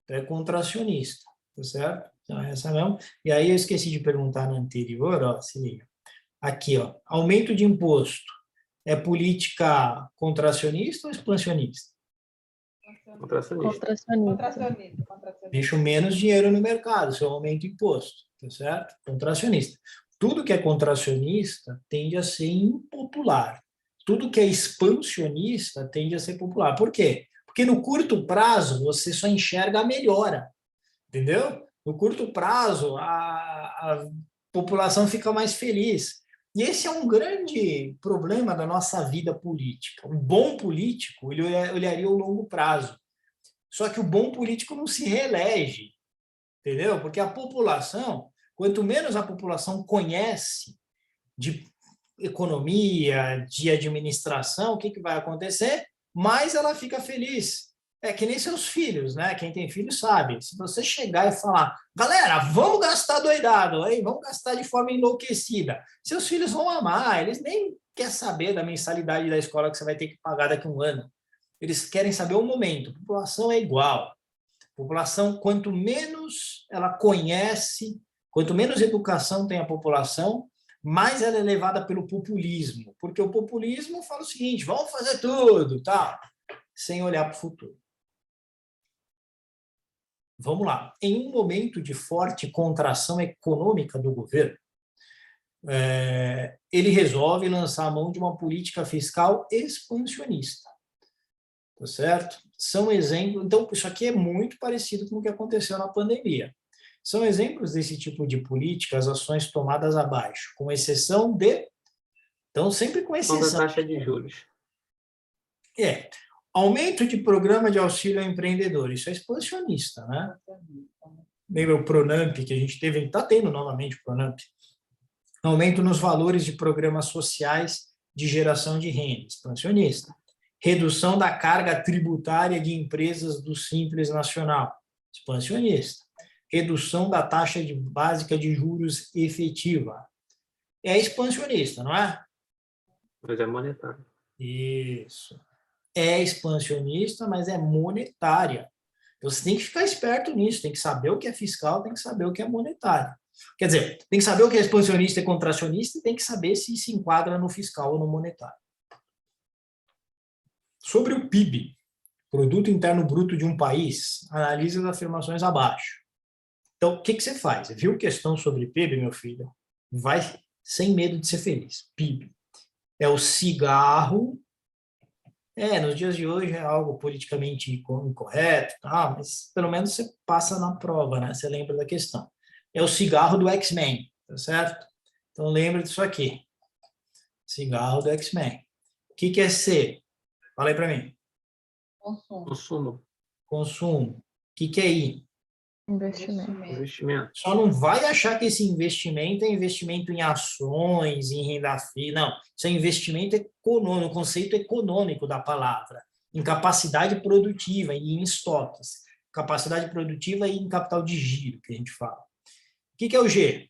Speaker 1: Então é contracionista, tá certo? Então é essa mesmo. E aí eu esqueci de perguntar no anterior, ó, se liga. Aqui, ó, aumento de imposto é política contracionista ou expansionista?
Speaker 10: Contracionista.
Speaker 3: Contracionista.
Speaker 1: Deixo menos dinheiro no mercado, se eu aumento o imposto, tá certo? Contracionista. Tudo que é contracionista tende a ser impopular. Tudo que é expansionista tende a ser popular. Por quê? Porque no curto prazo você só enxerga a melhora, entendeu? No curto prazo a população fica mais feliz. E esse é um grande problema da nossa vida política. O bom político, ele olharia o longo prazo. Só que o bom político não se reelege, entendeu? Porque a população, quanto menos a população conhece de economia, de administração, o que vai acontecer? Mais ela fica feliz. É que nem seus filhos, né? Quem tem filho sabe. Se você chegar e falar, galera, vamos gastar doidado, aí, vamos gastar de forma enlouquecida, seus filhos vão amar, eles nem querem saber da mensalidade da escola que você vai ter que pagar daqui a um ano. Eles querem saber o momento. A população é igual. A população, quanto menos ela conhece, quanto menos educação tem a população, mais ela é levada pelo populismo. Porque o populismo fala o seguinte, vamos fazer tudo, tá? Sem olhar para o futuro. Vamos lá. Em um momento de forte contração econômica do governo, ele resolve lançar a mão de uma política fiscal expansionista. Tá certo? São exemplos. Então, isso aqui é muito parecido com o que aconteceu na pandemia. São exemplos desse tipo de política, as ações tomadas abaixo, com exceção de. Então, sempre com exceção.
Speaker 10: Da taxa de juros.
Speaker 1: Aumento de programa de auxílio ao empreendedor. Isso é expansionista, né? Lembra o Pronamp, que a gente teve, está tendo novamente o Pronamp. Aumento nos valores de programas sociais de geração de renda. Expansionista. Redução da carga tributária de empresas do Simples Nacional. Expansionista. Redução da taxa básica de juros efetiva. É expansionista, não é?
Speaker 10: Mas é monetário.
Speaker 1: Isso. É expansionista, mas é monetária. Então, você tem que ficar esperto nisso, tem que saber o que é fiscal, tem que saber o que é monetário. Quer dizer, tem que saber o que é expansionista e contracionista e tem que saber se se enquadra no fiscal ou no monetário. Sobre o PIB, Produto Interno Bruto de um país, analise as afirmações abaixo. Então, o que você faz? Viu questão sobre PIB, meu filho? Vai sem medo de ser feliz. PIB é o cigarro. Nos dias de hoje é algo politicamente incorreto, tá? Mas pelo menos você passa na prova, né? Você lembra da questão. É o cigarro do X-Men, tá certo? Então lembra disso aqui. Cigarro do X-Men. O que é C? Fala aí para mim.
Speaker 10: Consumo.
Speaker 1: Consumo. O que é I?
Speaker 3: Investimento.
Speaker 1: Só não vai achar que esse investimento é investimento em ações, em renda fixa. Não, isso é investimento econômico, o conceito econômico da palavra, em capacidade produtiva e em estoques. Capacidade produtiva e em capital de giro, que a gente fala. O que é o G?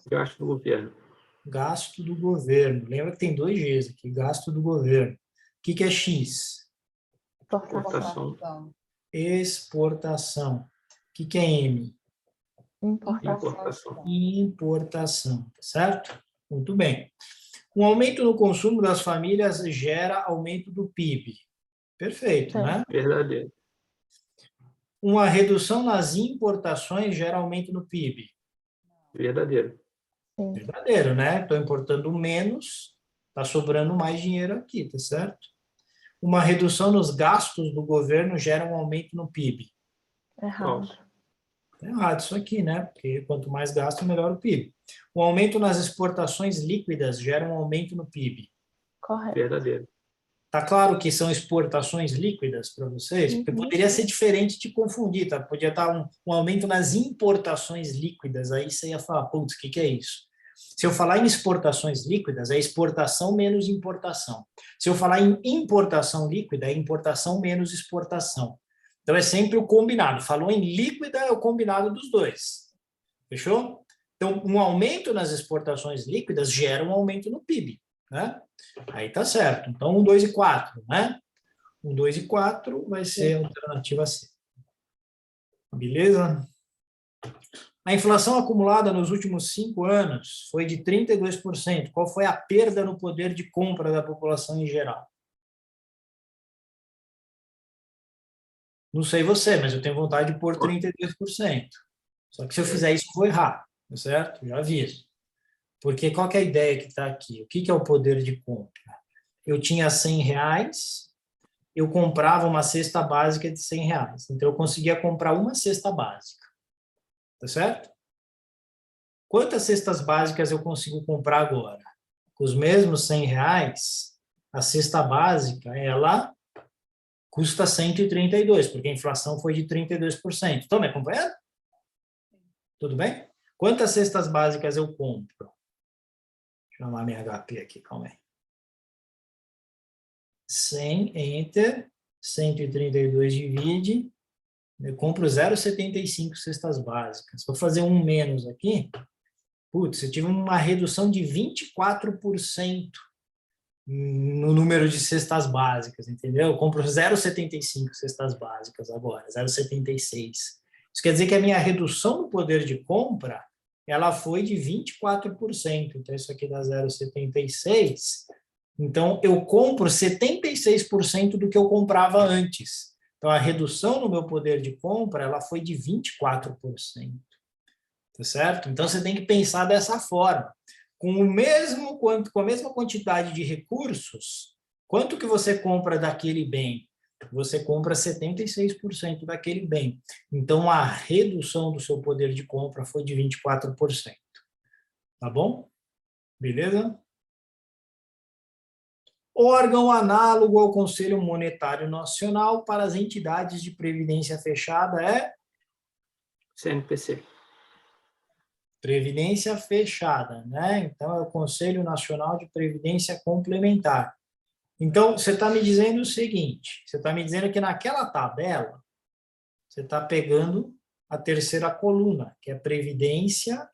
Speaker 10: Gasto do governo.
Speaker 1: Gasto do governo. Lembra que tem 2 Gs aqui, gasto do governo. O que é X?
Speaker 10: Exportação.
Speaker 1: Exportação. O que é M?
Speaker 10: Importação.
Speaker 1: Importação, tá certo? Muito bem. Um aumento no consumo das famílias gera aumento do PIB. Perfeito, né?
Speaker 10: Verdadeiro.
Speaker 1: Uma redução nas importações gera aumento no PIB.
Speaker 10: Verdadeiro.
Speaker 1: Verdadeiro, né? Estou importando menos, está sobrando mais dinheiro aqui, tá certo? Uma redução nos gastos do governo gera um aumento no PIB.
Speaker 3: Errado.
Speaker 1: Tá errado isso aqui, né? Porque quanto mais gasto, melhor o PIB. Um aumento nas exportações líquidas gera um aumento no PIB.
Speaker 3: Correto.
Speaker 10: Verdadeiro.
Speaker 1: Tá claro que são exportações líquidas para vocês? Porque poderia ser diferente de confundir, tá? Podia estar um aumento nas importações líquidas, aí você ia falar, putz, o que é isso? Se eu falar em exportações líquidas, é exportação menos importação. Se eu falar em importação líquida, é importação menos exportação. Então, é sempre o combinado. Falou em líquida, é o combinado dos dois. Fechou? Então, um aumento nas exportações líquidas gera um aumento no PIB. Né? Aí tá certo. Então, 1, 2 e 4. Né? 1, 2 e 4 vai ser a alternativa C. Beleza? A inflação acumulada nos últimos 5 anos foi de 32%. Qual foi a perda no poder de compra da população em geral? Não sei você, mas eu tenho vontade de pôr 32%. Só que se eu fizer isso, eu vou errar, tá certo? Já aviso. Porque qual que é a ideia que está aqui? O que é o poder de compra? Eu tinha R$100, eu comprava uma cesta básica de R$100. Então, eu conseguia comprar uma cesta básica. Tá certo? Quantas cestas básicas eu consigo comprar agora? Com os mesmos R$100, a cesta básica, ela custa 132, porque a inflação foi de 32%. Estão me acompanhando? Tudo bem? Quantas cestas básicas eu compro? Deixa eu chamar minha HP aqui, calma aí. 100, enter, 132 divide, eu compro 0,75 cestas básicas. Vou fazer um menos aqui. Putz, eu tive uma redução de 24% no número de cestas básicas, entendeu? Eu compro 0,75 cestas básicas agora, 0,76. Isso quer dizer que a minha redução no poder de compra, ela foi de 24%. Então, isso aqui dá 0,76. Então, eu compro 76% do que eu comprava antes. Então, a redução no meu poder de compra, ela foi de 24%. Tá certo? Então, você tem que pensar dessa forma. Com a mesma quantidade de recursos, quanto que você compra daquele bem? Você compra 76% daquele bem. Então, a redução do seu poder de compra foi de 24%. Tá bom? Beleza? Órgão análogo ao Conselho Monetário Nacional para as entidades de previdência fechada é?
Speaker 10: CNPC.
Speaker 1: Previdência fechada, né? Então, é o Conselho Nacional de Previdência Complementar. Então, você está me dizendo o seguinte, você está me dizendo que naquela tabela, você está pegando a terceira coluna, que é Previdência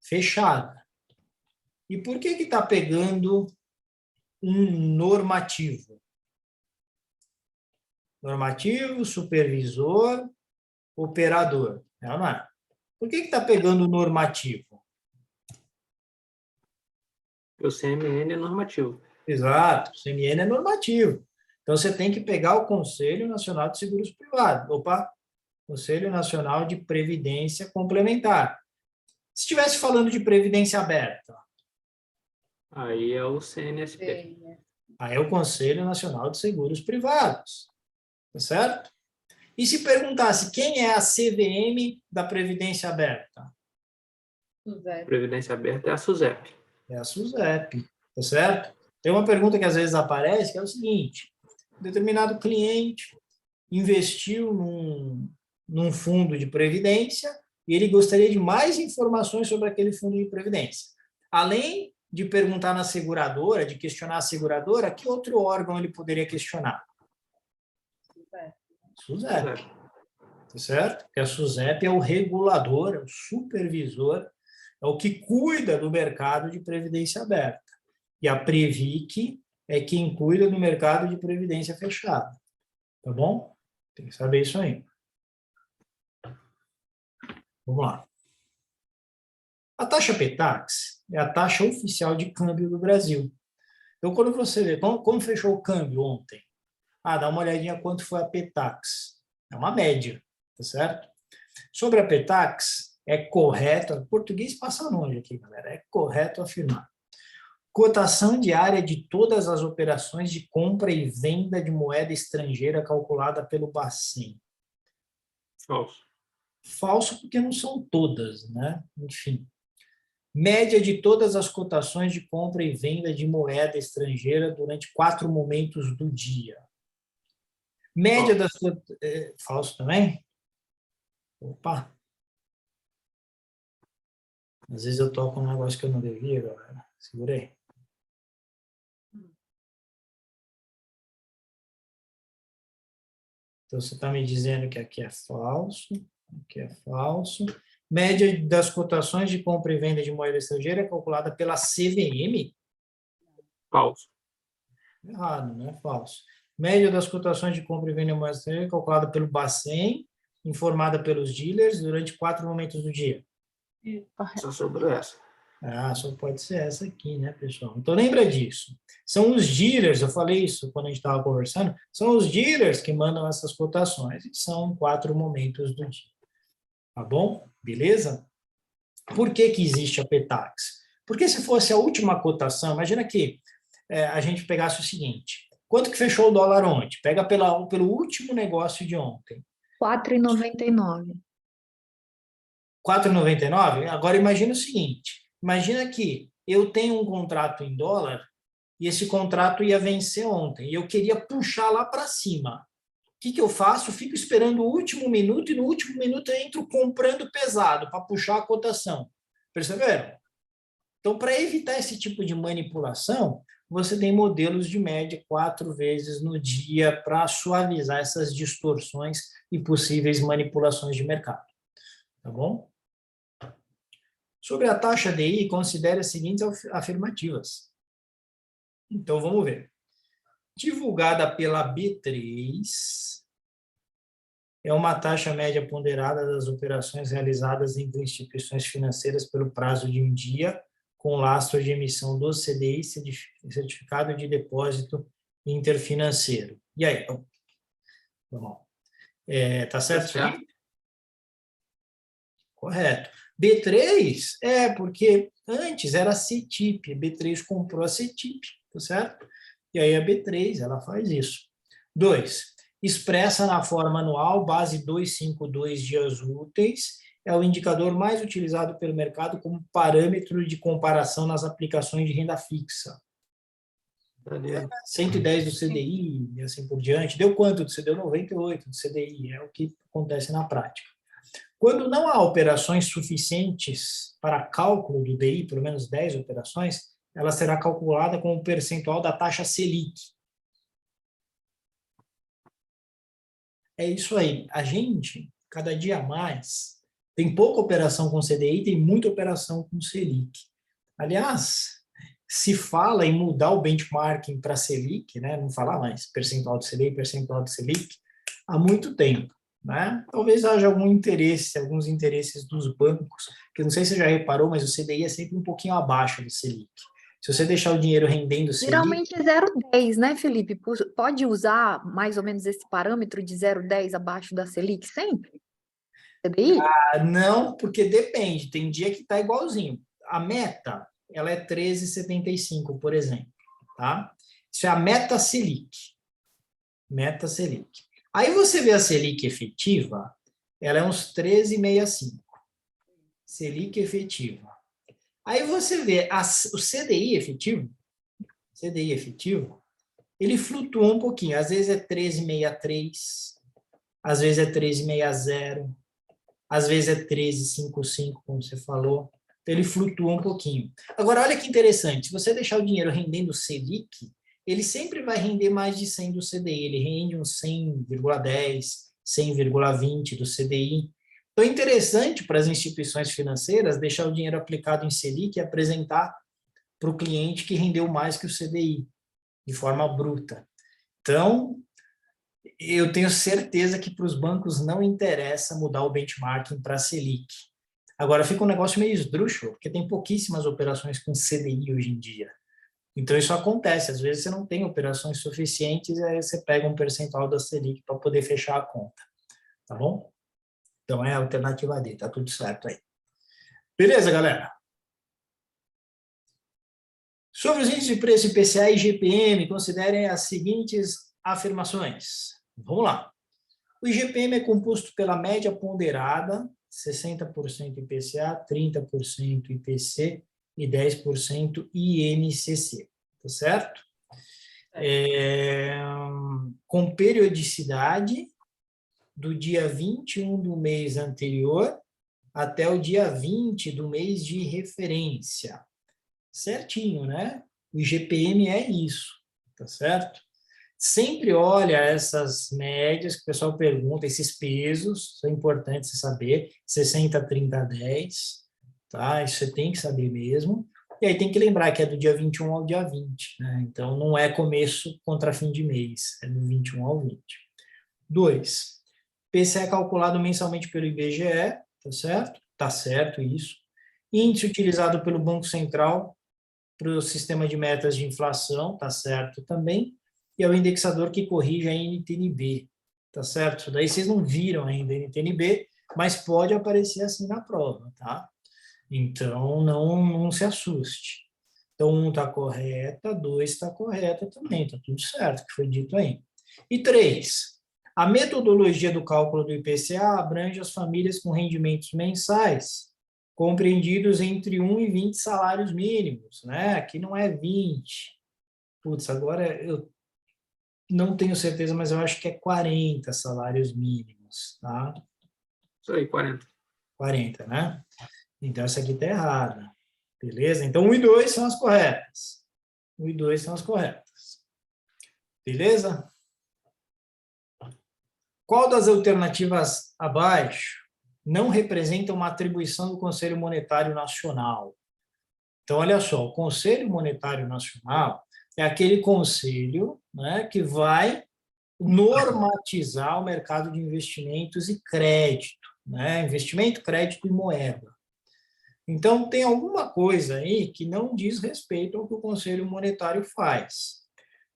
Speaker 1: fechada. E por que está pegando um normativo? Normativo, supervisor, operador. Não é? Por que está pegando o normativo?
Speaker 10: O CMN é normativo.
Speaker 1: Exato, o CMN é normativo. Então, você tem que pegar o Conselho Nacional de Seguros Privados. Opa, Conselho Nacional de Previdência Complementar. Se estivesse falando de previdência aberta,
Speaker 10: Aí é o CNSP.
Speaker 1: aí é o Conselho Nacional de Seguros Privados. Tá certo? E se perguntasse quem é a CVM da Previdência Aberta?
Speaker 10: Previdência aberta é a SUSEP.
Speaker 1: É a SUSEP, tá certo? Tem uma pergunta que às vezes aparece, que é o seguinte, um determinado cliente investiu num fundo de previdência e ele gostaria de mais informações sobre aquele fundo de previdência. Além de perguntar na seguradora, de questionar a seguradora, que outro órgão ele poderia questionar? SUSEP. Tá certo? Porque a SUSEP é o regulador, é o supervisor, é o que cuida do mercado de previdência aberta. E a Previc é quem cuida do mercado de previdência fechada. Tá bom? Tem que saber isso aí. Vamos lá. A taxa PETAX é a taxa oficial de câmbio do Brasil. Então, quando você vê, como fechou o câmbio ontem? Dá uma olhadinha quanto foi a PETAX. É uma média, tá certo? Sobre a PETAX, é correto, português passa longe aqui, galera, é correto afirmar. Cotação diária de todas as operações de compra e venda de moeda estrangeira calculada pelo Bacen.
Speaker 10: Falso.
Speaker 1: Falso porque não são todas, né? Enfim. Média de todas as cotações de compra e venda de moeda estrangeira durante 4 momentos do dia. Média das... Falso também? Opa! Às vezes eu toco um negócio que eu não devia, galera. Segurei. Então, você está me dizendo que aqui é falso, aqui é falso. Média das cotações de compra e venda de moeda estrangeira é calculada pela CVM?
Speaker 10: Falso.
Speaker 1: Errado, não é falso. Média das cotações de compra e venda de moeda estrangeira é calculada pelo Bacen, informada pelos dealers durante 4 momentos do dia.
Speaker 10: Só sobre essa.
Speaker 1: Ah, só pode ser essa aqui, né, pessoal? Então, lembra disso. São os dealers, eu falei isso quando a gente estava conversando, são os dealers que mandam essas cotações, e são 4 momentos do dia. Tá bom? Beleza? Por que que existe a PTAX? Porque se fosse a última cotação, imagina que a gente pegasse o seguinte, quanto que fechou o dólar ontem? Pega pelo último negócio de ontem.
Speaker 9: 4,99.
Speaker 1: 4,99? Agora imagina o seguinte, imagina que eu tenho um contrato em dólar e esse contrato ia vencer ontem, e eu queria puxar lá para cima. O que eu faço? Fico esperando o último minuto, e no último minuto eu entro comprando pesado para puxar a cotação. Perceberam? Então, para evitar esse tipo de manipulação, você tem modelos de média 4 vezes no dia para suavizar essas distorções e possíveis manipulações de mercado. Tá bom? Sobre a taxa DI, considere as seguintes afirmativas. Então, vamos ver. Divulgada pela B3, é uma taxa média ponderada das operações realizadas entre instituições financeiras pelo prazo de um dia, com lastro de emissão do CDI, Certificado de Depósito Interfinanceiro. E aí? Vamos lá. Tá certo isso aqui? Correto. B3 porque antes era a CETIP, a B3 comprou a CETIP, tá certo? E aí a B3, ela faz isso. 2, expressa na forma anual, base 252 dias úteis, é o indicador mais utilizado pelo mercado como parâmetro de comparação nas aplicações de renda fixa. 110 do CDI e assim por diante. Deu quanto do CDI? Deu 98 do CDI, é o que acontece na prática. Quando não há operações suficientes para cálculo do DI, pelo menos 10 operações, ela será calculada com o percentual da taxa Selic. É isso aí. A gente, cada dia mais, tem pouca operação com CDI, tem muita operação com Selic. Aliás, se fala em mudar o benchmarking para Selic, né? Não falar mais percentual de CDI, percentual de Selic, há muito tempo. Né? Talvez haja alguns interesses dos bancos, que eu não sei se você já reparou, mas o CDI é sempre um pouquinho abaixo do Selic. Se você deixar o dinheiro rendendo Selic...
Speaker 9: Geralmente é 0,10, né, Felipe? Pode usar mais ou menos esse parâmetro de 0,10 abaixo da Selic sempre? CDI?
Speaker 1: Não, porque depende. Tem dia que está igualzinho. A meta, ela é 13,75, por exemplo. Tá? Isso é a meta Selic. Meta Selic. Aí você vê a Selic efetiva, ela é uns 13,65. Selic efetiva. Aí você vê o CDI efetivo, ele flutua um pouquinho. Às vezes é 13,63, às vezes é 13,60, às vezes é 13,55, como você falou. Então, ele flutua um pouquinho. Agora, olha que interessante. Se você deixar o dinheiro rendendo Selic, ele sempre vai render mais de 100 do CDI. Ele rende uns 100,10, 100,20 do CDI. Então, é interessante para as instituições financeiras deixar o dinheiro aplicado em Selic e apresentar para o cliente que rendeu mais que o CDI, de forma bruta. Então, eu tenho certeza que para os bancos não interessa mudar o benchmarking para Selic. Agora, fica um negócio meio esdrúxulo, porque tem pouquíssimas operações com CDI hoje em dia. Então, isso acontece. Às vezes, você não tem operações suficientes, e aí você pega um percentual da Selic para poder fechar a conta. Tá bom? Então, é a alternativa D. Tá tudo certo aí. Beleza, galera? Sobre os índices de preço IPCA e IGPM, considerem as seguintes afirmações. Vamos lá. O IGPM é composto pela média ponderada, 60% IPCA, 30% IPC e 10% INCC, tá certo? Com periodicidade do dia 21 do mês anterior até o dia 20 do mês de referência. Certinho, né? O IGPM é isso, tá certo? Sempre olha essas médias que o pessoal pergunta, esses pesos, são importantes você saber, 60, 30, 10, tá? Isso você tem que saber mesmo. E aí tem que lembrar que é do dia 21 ao dia 20, né? Então, não é começo contra fim de mês, é do 21 ao 20. 2. PCE é calculado mensalmente pelo IBGE, tá certo? Tá certo isso. Índice utilizado pelo Banco Central para o sistema de metas de inflação, tá certo também, e é o indexador que corrige a NTNB, tá certo? Isso daí vocês não viram ainda a NTNB, mas pode aparecer assim na prova, tá? Então, não se assuste. Então, 1 está correta, 2 está correta também, está tudo certo, que foi dito aí. E 3, a metodologia do cálculo do IPCA abrange as famílias com rendimentos mensais, compreendidos entre 1 e 20 salários mínimos, né? Aqui não é 20. Putz, agora eu não tenho certeza, mas eu acho que é 40 salários mínimos, tá?
Speaker 10: Isso aí, 40.
Speaker 1: 40, né? Então, essa aqui está errada. Beleza? Então, 1 e 2 são as corretas. 1 e 2 são as corretas. Beleza? Qual das alternativas abaixo não representa uma atribuição do Conselho Monetário Nacional? Então, olha só, o Conselho Monetário Nacional é aquele conselho, né, que vai normatizar o mercado de investimentos e crédito, né? Investimento, crédito e moeda. Então, tem alguma coisa aí que não diz respeito ao que o Conselho Monetário faz.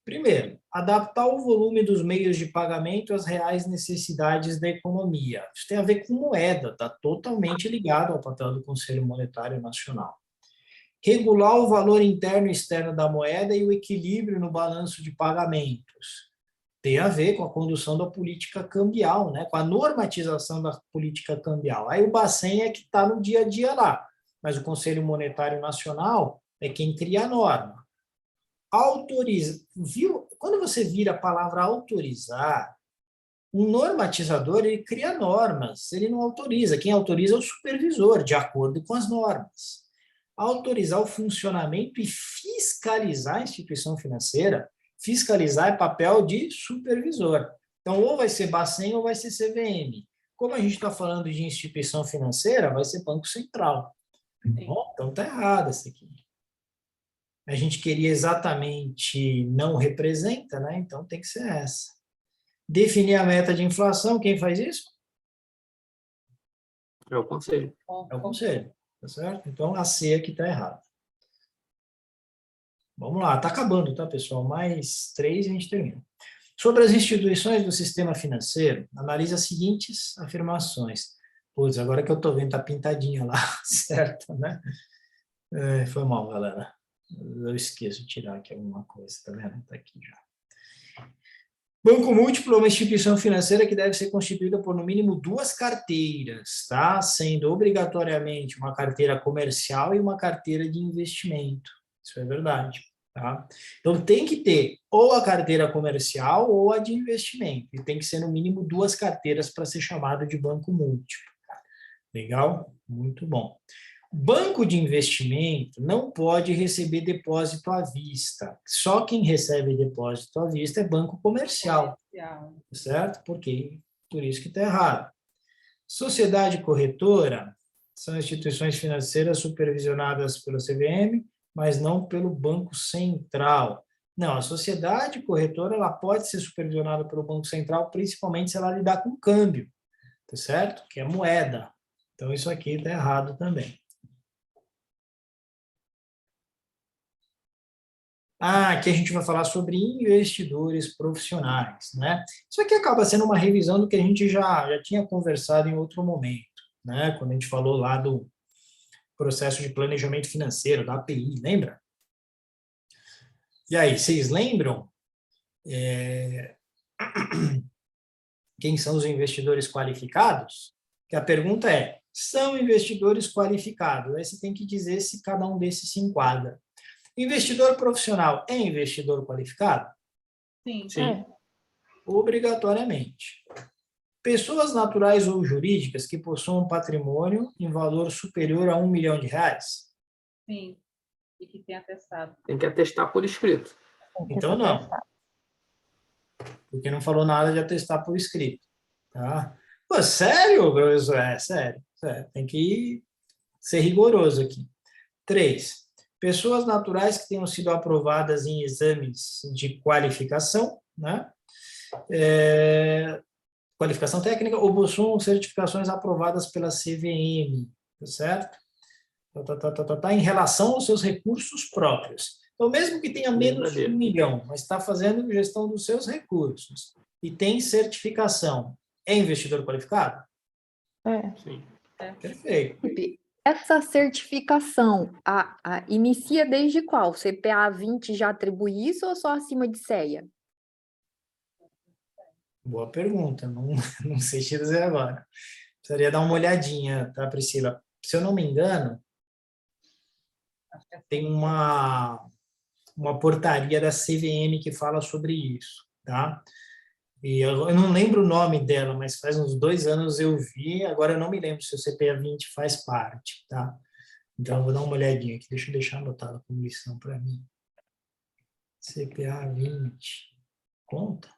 Speaker 1: Primeiro, adaptar o volume dos meios de pagamento às reais necessidades da economia. Isso tem a ver com moeda, está totalmente ligado ao papel do Conselho Monetário Nacional. Regular o valor interno e externo da moeda e o equilíbrio no balanço de pagamentos. Tem a ver com a condução da política cambial, né? Com a normatização da política cambial. Aí o Bacen é que está no dia a dia lá, mas o Conselho Monetário Nacional é quem cria a norma. Autoriza, viu? Quando você vira a palavra autorizar, um normatizador, ele cria normas, ele não autoriza. Quem autoriza é o supervisor, de acordo com as normas. Autorizar o funcionamento e fiscalizar a instituição financeira, fiscalizar é papel de supervisor. Então, ou vai ser Bacen ou vai ser CVM. Como a gente está falando de instituição financeira, vai ser Banco Central. Bom, então está errado isso aqui. A gente queria exatamente não representa, né? Então tem que ser essa. Definir a meta de inflação, quem faz isso?
Speaker 10: É o Conselho.
Speaker 1: É o Conselho, tá certo? Então a C aqui está errada. Vamos lá, está acabando, tá, pessoal? Mais 3 e a gente termina. Sobre as instituições do sistema financeiro, analise as seguintes afirmações. Putz, agora que eu estou vendo, está pintadinha lá, certo, né? Foi mal, galera. Eu esqueço de tirar aqui alguma coisa, tá vendo? Está aqui já. Banco múltiplo é uma instituição financeira que deve ser constituída por no mínimo 2 carteiras, tá? Sendo obrigatoriamente uma carteira comercial e uma carteira de investimento. Isso é verdade, tá? Então tem que ter ou a carteira comercial ou a de investimento. E tem que ser no mínimo 2 carteiras para ser chamado de banco múltiplo. Legal? Muito bom. Banco de investimento não pode receber depósito à vista. Só quem recebe depósito à vista é banco comercial. Certo? Por isso que está errado. Sociedade corretora são instituições financeiras supervisionadas pelo CVM, mas não pelo Banco Central. Não, a sociedade corretora ela pode ser supervisionada pelo Banco Central, principalmente se ela lidar com câmbio, tá certo? Que é moeda. Então, isso aqui está errado também. Aqui a gente vai falar sobre investidores profissionais, né? Isso aqui acaba sendo uma revisão do que a gente já tinha conversado em outro momento, né? Quando a gente falou lá do processo de planejamento financeiro, da API, lembra? E aí, vocês lembram? Quem são os investidores qualificados? Que a pergunta é, são investidores qualificados? Aí você tem que dizer se cada um desses se enquadra. Investidor profissional é investidor qualificado?
Speaker 4: Sim.
Speaker 1: Sim. Obrigatoriamente. Pessoas naturais ou jurídicas que possuam patrimônio em valor superior a R$1 milhão?
Speaker 4: Sim. E que tem atestado.
Speaker 10: Tem que atestar por escrito.
Speaker 1: Então, não. Porque não falou nada de atestar por escrito. Tá? Pô, sério, professor? Sério. Tem que ser rigoroso aqui. 3. Pessoas naturais que tenham sido aprovadas em exames de qualificação, né? Qualificação técnica, ou possuam certificações aprovadas pela CVM, tá certo? em relação aos seus recursos próprios. Então, mesmo que tenha menos de 1 milhão, mas está fazendo gestão dos seus recursos e tem certificação, é investidor qualificado?
Speaker 10: Sim.
Speaker 1: Perfeito.
Speaker 11: Essa certificação inicia desde qual? CPA 20 já atribui isso ou só acima de CEA?
Speaker 1: Boa pergunta, não sei te dizer agora. Precisaria dar uma olhadinha, tá, Priscila? Se eu não me engano, tem uma portaria da CVM que fala sobre isso, tá? E eu não lembro o nome dela, mas faz uns 2 anos eu vi, agora eu não me lembro se o CPA 20 faz parte, tá? Então, eu vou dar uma olhadinha aqui, deixa eu deixar anotado como lição para mim. CPA 20, conta?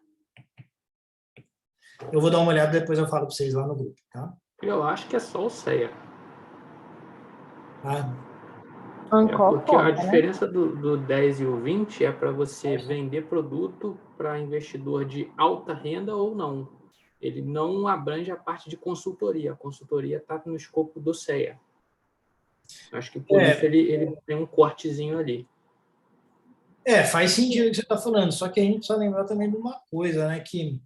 Speaker 1: Eu vou dar uma olhada, depois eu falo para vocês lá no grupo, tá?
Speaker 10: Eu acho que é só o CEA. Porque a diferença do 10 e o 20 é para você vender produto para investidor de alta renda ou não. Ele não abrange a parte de consultoria. A consultoria está no escopo do CEA. Acho que por isso ele tem um cortezinho ali.
Speaker 1: Faz sentido o que você está falando, só que a gente precisa lembrar também de uma coisa, né? Que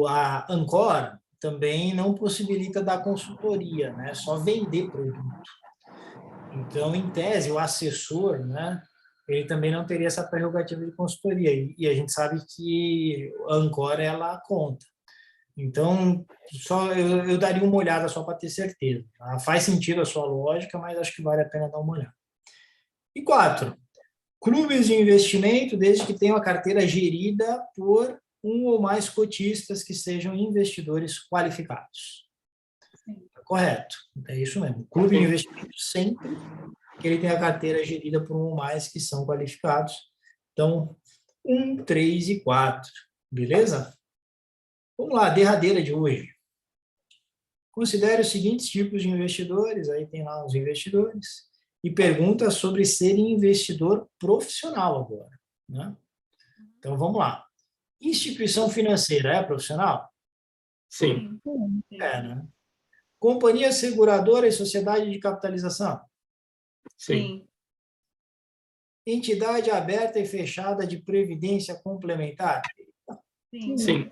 Speaker 1: a Ancor também não possibilita dar consultoria, né? Só vender produto. Então, em tese, o assessor, né, ele também não teria essa prerrogativa de consultoria. E a gente sabe que a Ancor, ela conta. Então, só eu daria uma olhada só para ter certeza. Tá? Faz sentido a sua lógica, mas acho que vale a pena dar uma olhada. E 4, clubes de investimento, desde que tenham a carteira gerida por um ou mais cotistas que sejam investidores qualificados. Correto, é isso mesmo. Clube de investimento sempre que ele tem a carteira gerida por um ou mais que são qualificados. Então, 1, 3 e 4, beleza? Vamos lá, derradeira de hoje. Considere os seguintes tipos de investidores, aí tem lá os investidores, e pergunta sobre ser investidor profissional agora, né? Então, vamos lá. Instituição financeira é profissional?
Speaker 10: Sim.
Speaker 1: Né? Companhia seguradora e sociedade de capitalização?
Speaker 10: Sim.
Speaker 1: Entidade aberta e fechada de previdência complementar?
Speaker 10: Sim.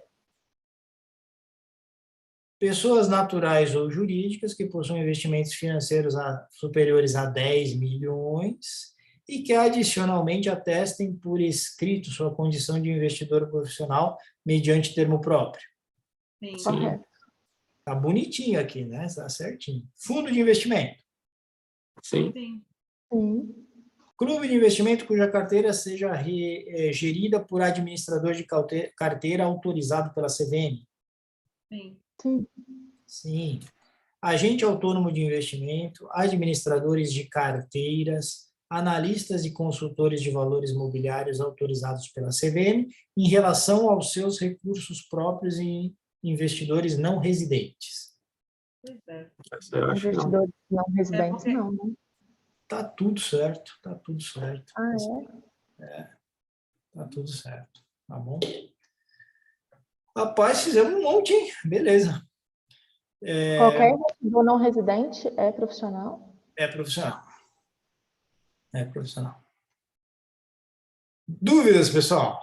Speaker 1: Pessoas naturais ou jurídicas que possuem investimentos financeiros superiores a 10 milhões e que adicionalmente atestem por escrito sua condição de investidor profissional mediante termo próprio.
Speaker 10: Sim.
Speaker 1: Tá bonitinho aqui, né? Tá certinho. Fundo de investimento?
Speaker 10: Sim.
Speaker 1: Clube de investimento cuja carteira seja gerida por administrador de carteira autorizado pela CVM? Sim. Agente autônomo de investimento, administradores de carteiras, analistas e consultores de valores mobiliários autorizados pela CVM em relação aos seus recursos próprios e investidores não residentes.
Speaker 3: Investidores não residentes, não, né?
Speaker 1: Tá tudo certo, tá tudo certo. Tá tudo certo, tá bom? Rapaz, fizemos um monte, hein? Beleza.
Speaker 3: Qualquer investidor não residente é profissional?
Speaker 1: É profissional. É profissional. Dúvidas, pessoal?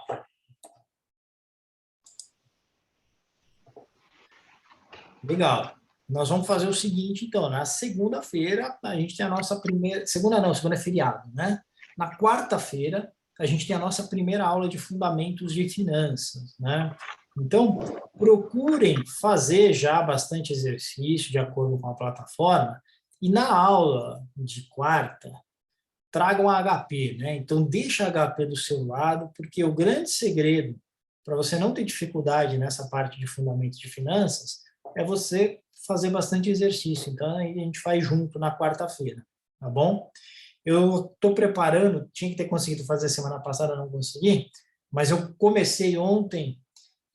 Speaker 1: Legal. Nós vamos fazer o seguinte, então. Na segunda-feira, a gente tem a nossa primeira... Segunda é feriado, né? Na quarta-feira, a gente tem a nossa primeira aula de fundamentos de finanças, né? Então, procurem fazer já bastante exercício de acordo com a plataforma e na aula de quarta, tragam a HP, né? Então, deixa a HP do seu lado, porque o grande segredo para você não ter dificuldade nessa parte de fundamentos de finanças é você fazer bastante exercício. Então, aí a gente faz junto na quarta-feira, tá bom? Eu estou preparando, tinha que ter conseguido fazer semana passada, não consegui, mas eu comecei ontem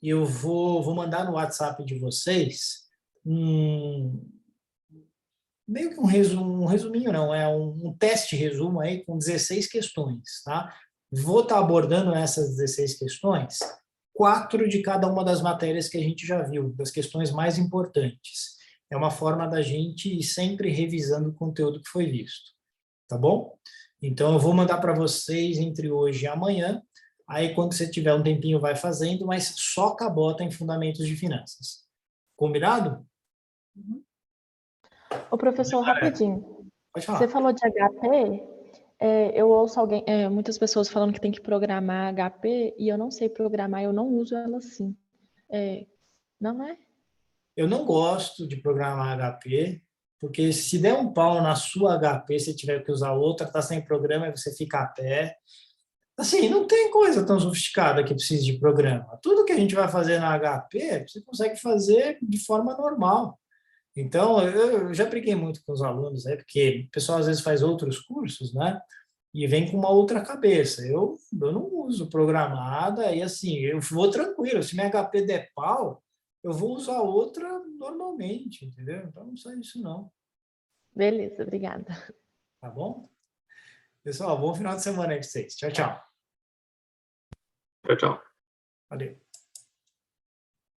Speaker 1: e eu vou mandar no WhatsApp de vocês meio que um resuminho não, é um teste resumo aí com 16 questões, tá? Vou estar abordando essas 16 questões, 4 de cada uma das matérias que a gente já viu, das questões mais importantes. é uma forma da gente ir sempre revisando o conteúdo que foi visto, tá bom? Então, eu vou mandar para vocês entre hoje e amanhã, aí quando você tiver um tempinho vai fazendo, mas só cabota em fundamentos de finanças. Combinado?
Speaker 3: Ô, professor, rapidinho.
Speaker 1: Pode falar.
Speaker 3: Você falou de HP, eu ouço muitas pessoas falando que tem que programar HP, e eu não sei programar, eu não uso ela assim. Não é?
Speaker 1: Eu não gosto de programar HP, porque se der um pau na sua HP, se tiver que usar outra, está sem programa e você fica a pé. Assim, não tem coisa tão sofisticada que precise de programa. Tudo que a gente vai fazer na HP, você consegue fazer de forma normal. Então, eu já briguei muito com os alunos, porque o pessoal às vezes faz outros cursos, né? E vem com uma outra cabeça. Eu não uso programada e assim, eu vou tranquilo. Se minha HP der pau, eu vou usar outra normalmente, entendeu? Então, não sai disso não.
Speaker 3: Beleza, obrigada.
Speaker 1: Tá bom? Pessoal, bom final de semana aí pra vocês. Tchau, tchau.
Speaker 10: Tchau, tchau.
Speaker 1: Valeu.